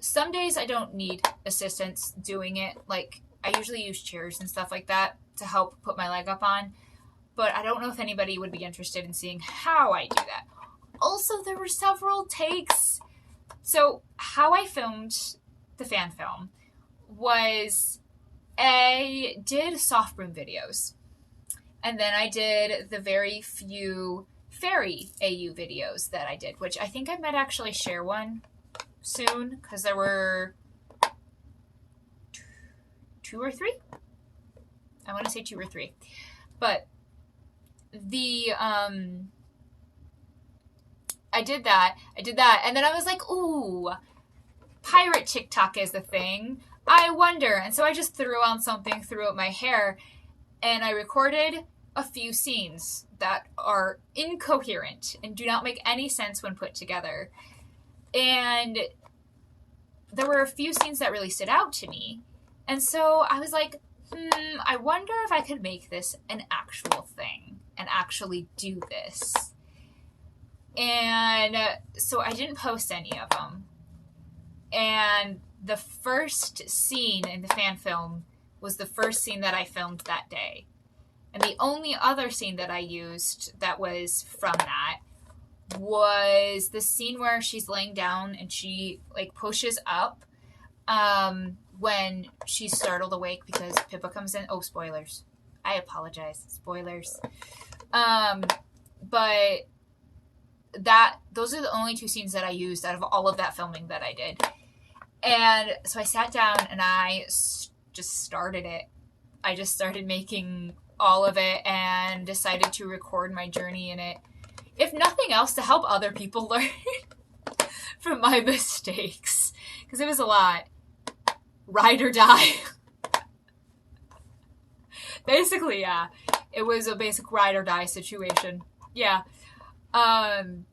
Some days I don't need assistance doing it. Like, I usually use chairs and stuff like that to help put my leg up on, but I don't know if anybody would be interested in seeing how I do that. Also, there were several takes. So, how I filmed the fan film was I did soft broom videos, and then I did the very few fairy AU videos that I did, which I think I might actually share one soon, because there were 2 or 3. I want to say 2 or 3. But the I did that, and then I was like, ooh, pirate TikTok is a thing. I wonder. And so I just threw on something, threw out my hair, and I recorded a few scenes that are incoherent and do not make any sense when put together. And there were a few scenes that really stood out to me. And so I was like, I wonder if I could make this an actual thing and actually do this. And so I didn't post any of them. And the first scene in the fan film was the first scene that I filmed that day. And the only other scene that I used that was from that was the scene where she's laying down and she like pushes up when she's startled awake because Pippa comes in. Oh, spoilers. I apologize. Spoilers. But those are the only 2 scenes that I used out of all of that filming that I did. And so I sat down and I just started it. I just started making all of it and decided to record my journey in it. If nothing else, to help other people learn from my mistakes. Because it was a lot. Ride or die. Basically, yeah. It was a basic ride or die situation. Yeah. Um,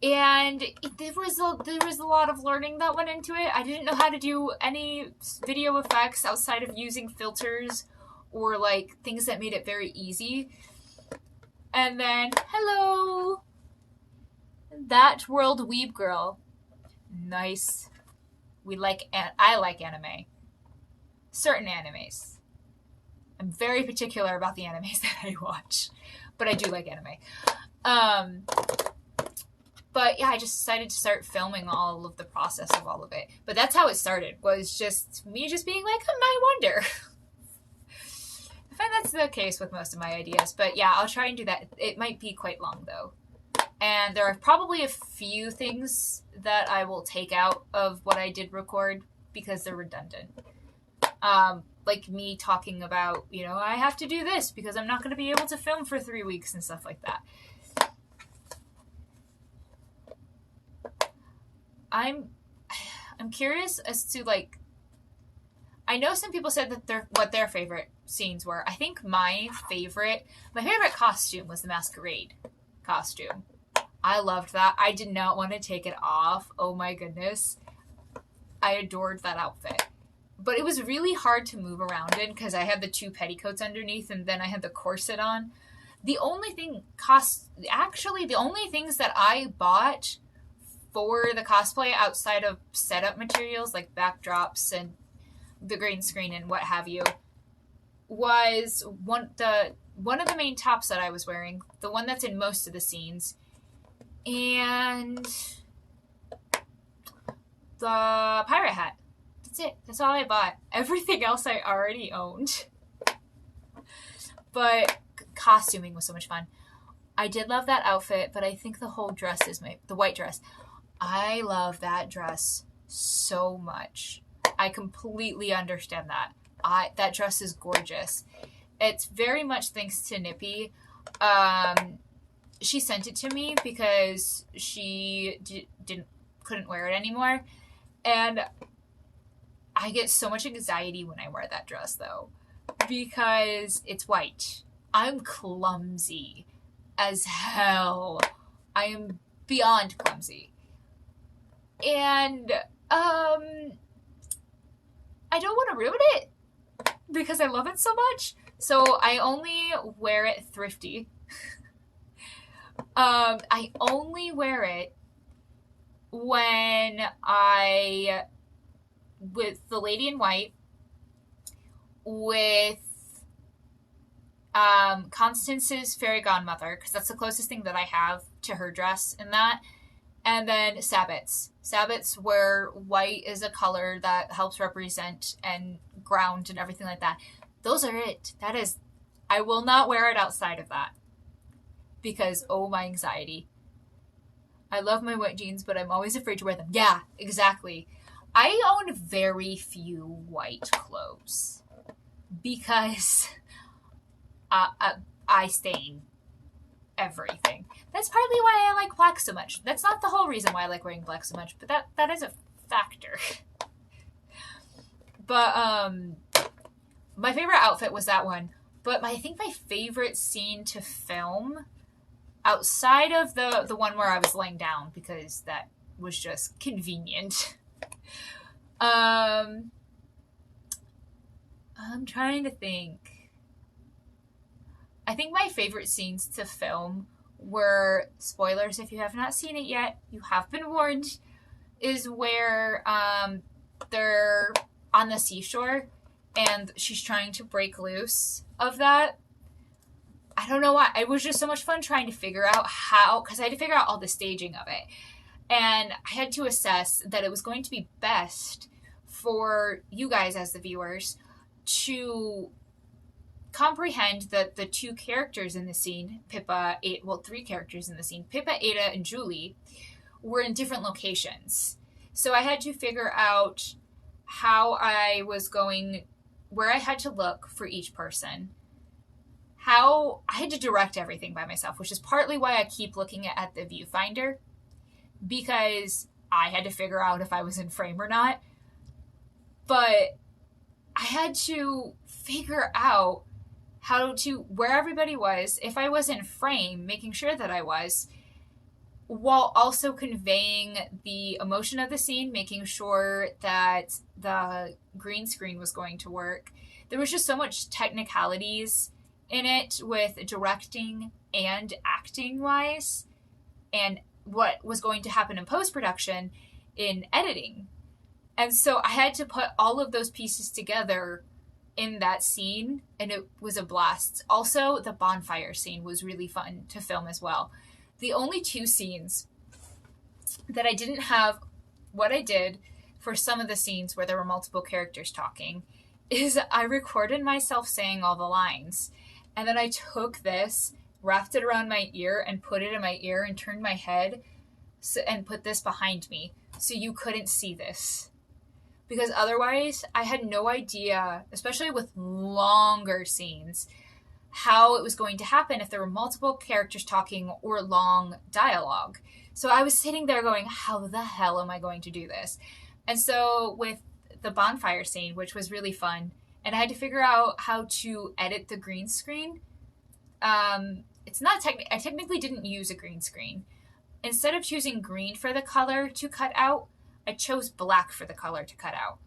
and there was a lot of learning that went into it. I didn't know how to do any video effects outside of using filters or like things that made it very easy. And then, hello, that world weeb girl. Nice. I like anime. Certain animes. I'm very particular about the animes that I watch, but I do like anime. Um, but yeah, I just decided to start filming all of the process of all of it. But that's how it started. Was just me just being like, I wonder. I find that's the case with most of my ideas. But yeah, I'll try and do that. It might be quite long though. And there are probably a few things that I will take out of what I did record because they're redundant. Like me talking about, I have to do this because I'm not going to be able to film for 3 weeks and stuff like that. I'm curious as to like, I know some people said that what their favorite scenes were. I think my favorite costume was the masquerade costume. I loved that. I did not want to take it off. Oh my goodness. I adored that outfit. But it was really hard to move around in because I had the 2 petticoats underneath and then I had the corset on. The only things that I bought for the cosplay outside of setup materials like backdrops and the green screen and what have you was one of the main tops that I was wearing, the one that's in most of the scenes, and the pirate hat. That's it. That's all I bought. Everything else I already owned. But costuming was so much fun. I did love that outfit, but I think the whole dress is the white dress. I love that dress so much. I completely understand that. That dress is gorgeous. It's very much thanks to Nippy. She sent it to me because she couldn't wear it anymore, and I get so much anxiety when I wear that dress though, because it's white. I'm clumsy as hell. I am beyond clumsy. And I don't want to ruin it because I love it so much. So I only wear it thrifty. I only wear it when with the lady in white, with Constance's fairy godmother, because that's the closest thing that I have to her dress in that. And then sabbats. Sabbats where white is a color that helps represent and ground and everything like that. Those are it. That is, I will not wear it outside of that. Because, oh, my anxiety. I love my white jeans, but I'm always afraid to wear them. Yeah, exactly. I own very few white clothes. Because I stain everything. That's partly why I like black so much. That's not the whole reason why I like wearing black so much, but that is a factor. But my favorite outfit was that one. But I think my favorite scene to film, outside of the one where I was laying down, because that was just convenient. I'm trying to think. I think my favorite scenes to film were, spoilers if you have not seen it yet, you have been warned, is where they're on the seashore and she's trying to break loose of that. I don't know why. It was just so much fun trying to figure out how, because I had to figure out all the staging of it. And I had to assess that it was going to be best for you guys as the viewers to comprehend that the 2 characters in the scene, three characters in the scene, Pippa, Ada, and Julie, were in different locations. So I had to figure out where I had to look for each person. I had to direct everything by myself, which is partly why I keep looking at the viewfinder, because I had to figure out if I was in frame or not. But I had to figure out how to, where everybody was, if I was in frame, making sure that I was, while also conveying the emotion of the scene, making sure that the green screen was going to work. There was just so much technicalities in it with directing and acting wise, and what was going to happen in post production in editing. And so I had to put all of those pieces together in that scene, and it was a blast. Also, the bonfire scene was really fun to film as well. The only two scenes that I didn't have what I did for some of the scenes where there were multiple characters talking is I recorded myself saying all the lines. And then I took this, wrapped it around my ear, and put it in my ear and turned my head and put this behind me so you couldn't see this. Because otherwise, I had no idea, especially with longer scenes, how it was going to happen if there were multiple characters talking or long dialogue. So I was sitting there going, how the hell am I going to do this? And so with the bonfire scene, which was really fun, and I had to figure out how to edit the green screen. It's not I technically didn't use a green screen. Instead of choosing green for the color to cut out, I chose black for the color to cut out.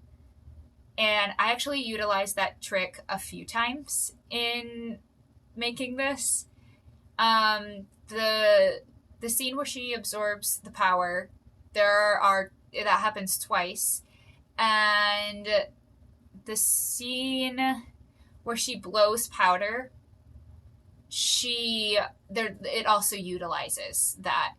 And I actually utilized that trick a few times in making this. The scene where she absorbs the power, that happens twice. And the scene where she blows powder, it also utilizes that.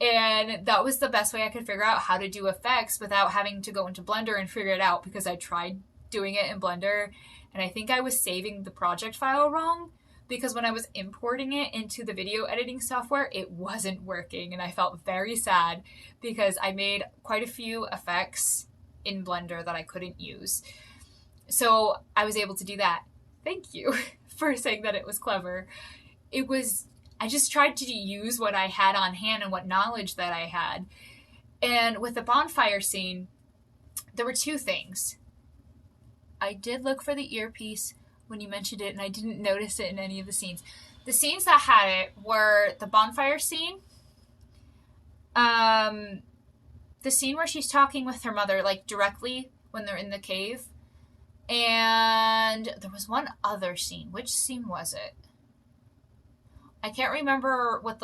And that was the best way I could figure out how to do effects without having to go into Blender and figure it out, because I tried doing it in Blender and I think I was saving the project file wrong, because when I was importing it into the video editing software, it wasn't working, and I felt very sad because I made quite a few effects in Blender that I couldn't use. So I was able to do that. Thank you for saying that it was clever. I just tried to use what I had on hand and what knowledge that I had. And with the bonfire scene, there were two things. I did look for the earpiece when you mentioned it, and I didn't notice it in any of the scenes. The scenes that had it were the bonfire scene, the scene where she's talking with her mother, like directly when they're in the cave, and there was one other scene. Which scene was it? I can't remember what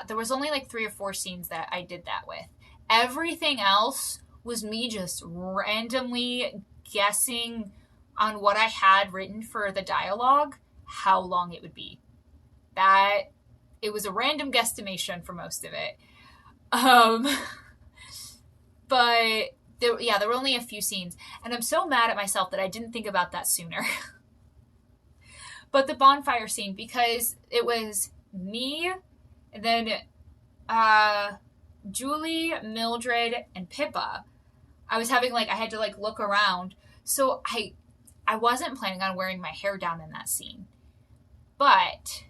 there was only like 3 or 4 scenes that I did that with. Everything else was me just randomly guessing on what I had written for the dialogue, how long it would be. It was a random guesstimation for most of it. But there were only a few scenes, and I'm so mad at myself that I didn't think about that sooner. But the bonfire scene, because it was me, and then Julie, Mildred, and Pippa. I had to look around. So I wasn't planning on wearing my hair down in that scene. But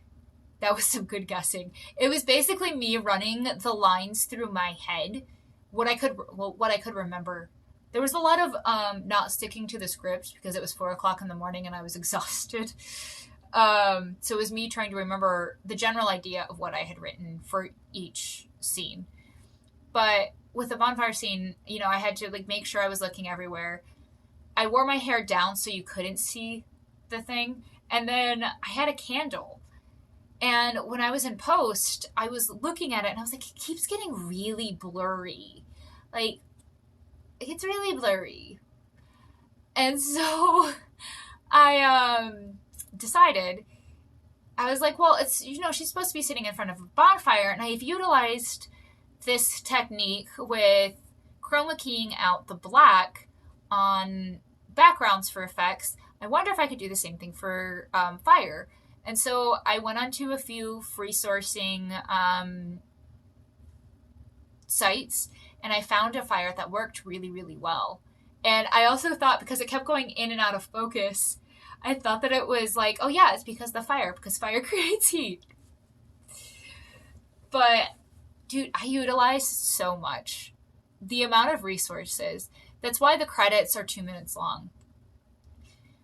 that was some good guessing. It was basically me running the lines through my head, what I could remember. There was a lot of not sticking to the script because it was 4:00 in the morning and I was exhausted. So it was me trying to remember the general idea of what I had written for each scene. But with the bonfire scene, I had to make sure I was looking everywhere. I wore my hair down so you couldn't see the thing. And then I had a candle. And when I was in post, I was looking at it and I was like, it keeps getting really blurry. It gets really blurry. And so I decided, I was like, well, it's, she's supposed to be sitting in front of a bonfire, and I've utilized this technique with chroma keying out the black on backgrounds for effects. I wonder if I could do the same thing for fire. And so I went onto a few free sourcing sites, and I found a fire that worked really, really well. And I also thought, because it kept going in and out of focus, I thought that it was like, oh yeah, it's because fire creates heat. But dude, I utilized so much. The amount of resources. That's why the credits are 2 minutes long.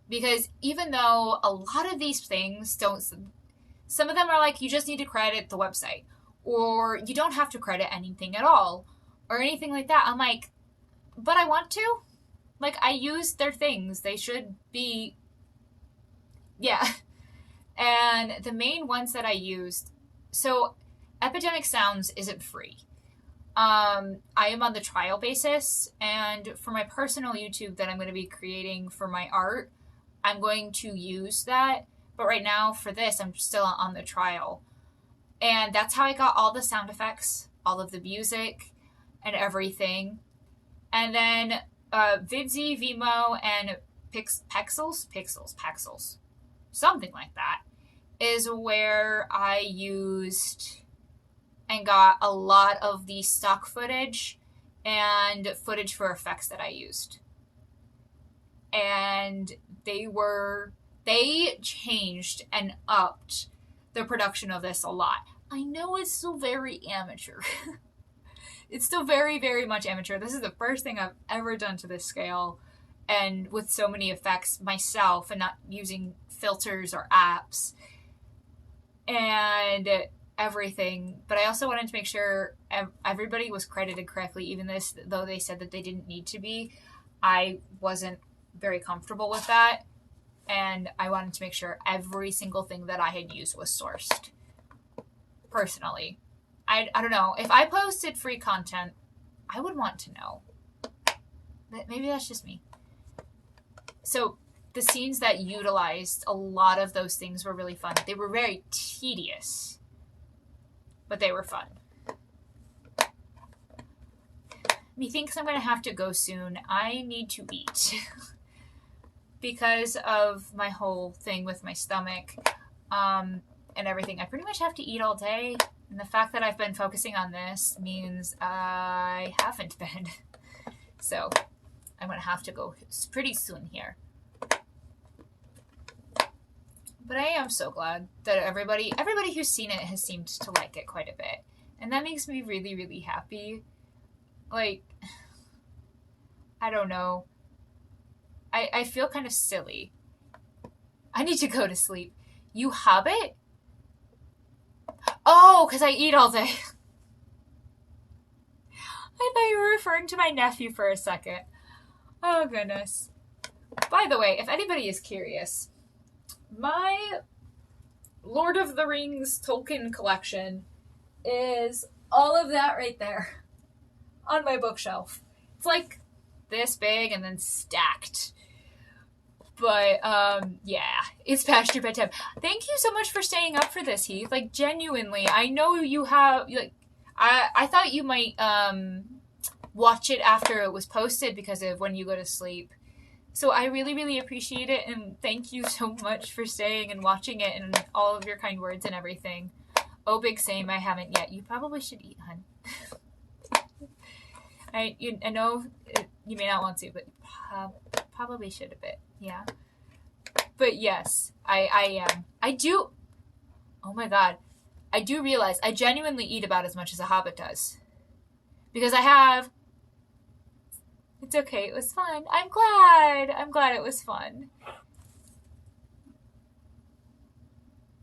Because even though a lot of these things don't, some of them are like, you just need to credit the website, or you don't have to credit anything at all, or anything like that. I'm like, but I want to. Like, I use their things. They should be, yeah. And the main ones that I used, so Epidemic Sounds isn't free. I am on the trial basis, and for my personal YouTube that I'm going to be creating for my art, I'm going to use that. But right now, for this, I'm still on the trial. And that's how I got all the sound effects, all of the music, and everything. And then Vidsy, Vimo, and Pixels, something like that, is where I used and got a lot of the stock footage and footage for effects that I used. And they changed and upped the production of this a lot. I know it's still very amateur. It's still very, very much amateur. This is the first thing I've ever done to this scale and with so many effects myself and not using filters or apps and everything. But I also wanted to make sure everybody was credited correctly, even though they said that they didn't need to be. I wasn't very comfortable with that, and I wanted to make sure every single thing that I had used was sourced. Personally, I don't know. If I posted free content, I would want to know. Maybe that's just me. So the scenes that utilized a lot of those things were really fun. They were very tedious, but they were fun. Methinks I'm going to have to go soon. I need to eat. Because of my whole thing with my stomach and everything. I pretty much have to eat all day. And the fact that I've been focusing on this means I haven't been. So I'm going to have to go pretty soon here. But I am so glad that everybody who's seen it has seemed to like it quite a bit. And that makes me really, really happy. Like, I don't know. I feel kind of silly. I need to go to sleep. You hobbit? Oh, because I eat all day. I thought you were referring to my nephew for a second. Oh, goodness. By the way, if anybody is curious, my Lord of the Rings Tolkien collection is all of that right there on my bookshelf. It's like this big and then stacked. But yeah, it's past your bedtime. Thank you so much for staying up for this, Heath. Like, genuinely, I know you have like I thought you might watch it after it was posted because of when you go to sleep. So I really, really appreciate it, and thank you so much for staying and watching it and all of your kind words and everything. Oh, big same, I haven't yet. You probably should eat, hun. I know you may not want to, but probably should a bit. Yeah. But yes, I am. I do. Oh my god. I do realize I genuinely eat about as much as a hobbit does. Because I have. It's okay. It was fun. I'm glad. I'm glad it was fun.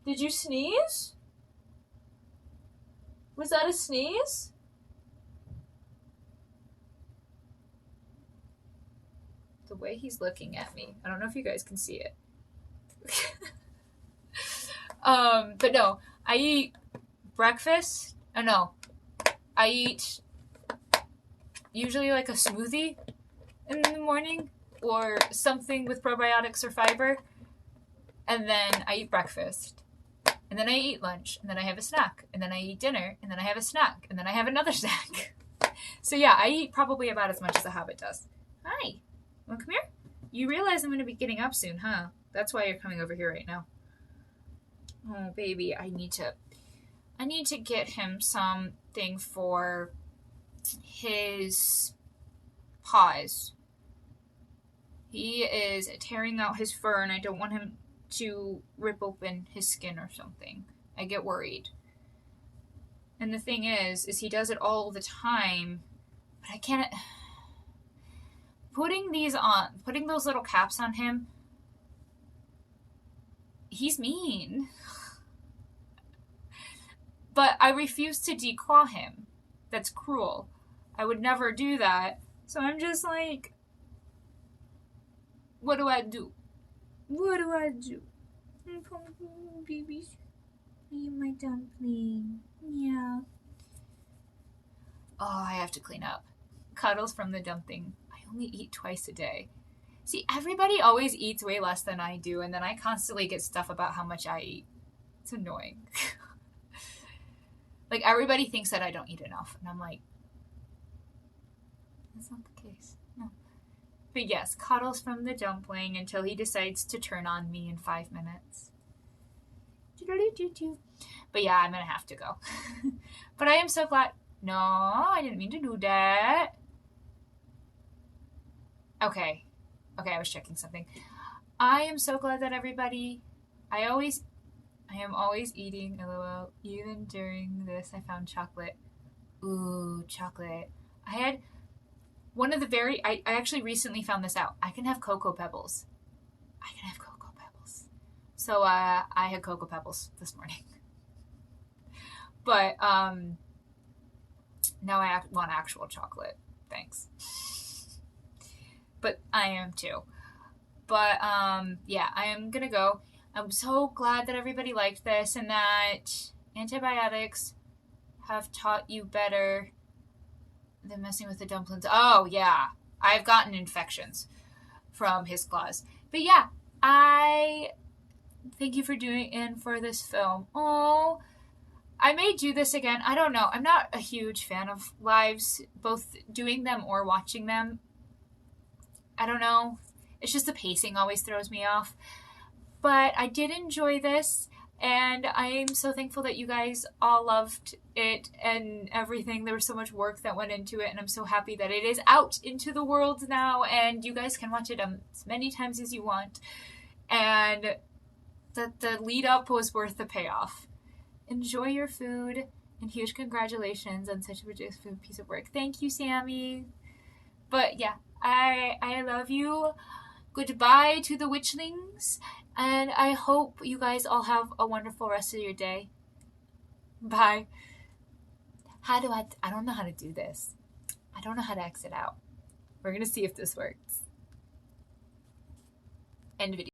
Did you sneeze? Was that a sneeze? The way he's looking at me. I don't know if you guys can see it. But no, I eat breakfast. Oh no, I eat usually like a smoothie in the morning or something with probiotics or fiber, and then I eat breakfast, and then I eat lunch, and then I have a snack, and then I eat dinner, and then I have a snack, and then I have another snack. So yeah, I eat probably about as much as a hobbit does. Hi, well, come here. You realize I'm going to be getting up soon, huh? That's why you're coming over here right now. Oh, baby, I need to get him something for his paws. He is tearing out his fur, and I don't want him to rip open his skin or something. I get worried. And the thing is he does it all the time, but I can't. Putting those little caps on him he's mean. But I refuse to declaw him. That's cruel. I would never do that. So I'm just like, what do I do? What do I do? Baby, my dumpling. Yeah. Oh, I have to clean up. Cuddles from the dumpling. I only eat twice a day. See, everybody always eats way less than I do, and then I constantly get stuff about how much I eat. It's annoying. Like, everybody thinks that I don't eat enough, and I'm like, that's not the case. No. But yes, cuddles from the dumpling until he decides to turn on me in 5 minutes. But yeah, I'm gonna have to go. But I am so glad. No, I didn't mean to do that. Okay. Okay, I was checking something. I am so glad that everybody. I am always eating, lol. Even during this, I found chocolate. Ooh, chocolate. I had one of the very. I actually recently found this out. I can have Cocoa Pebbles. I can have Cocoa Pebbles. So I had Cocoa Pebbles this morning. But now I want actual chocolate. Thanks. But I am too. But yeah, I am gonna go. I'm so glad that everybody liked this and that antibiotics have taught you better than messing with the dumplings. Oh yeah, I've gotten infections from his claws. But yeah, I thank you for doing in for this film. Oh, I may do this again. I don't know. I'm not a huge fan of lives, both doing them or watching them. I don't know. It's just the pacing always throws me off. But I did enjoy this, and I'm so thankful that you guys all loved it and everything. There was so much work that went into it, and I'm so happy that it is out into the world now, and you guys can watch it as many times as you want. And that the lead up was worth the payoff. Enjoy your food, and huge congratulations on such a piece of work. Thank you, Sammy. But yeah, I love you. Goodbye to the witchlings, and I hope you guys all have a wonderful rest of your day. Bye. How do I don't know how to do this. I don't know how to exit out. We're going to see if this works. End video.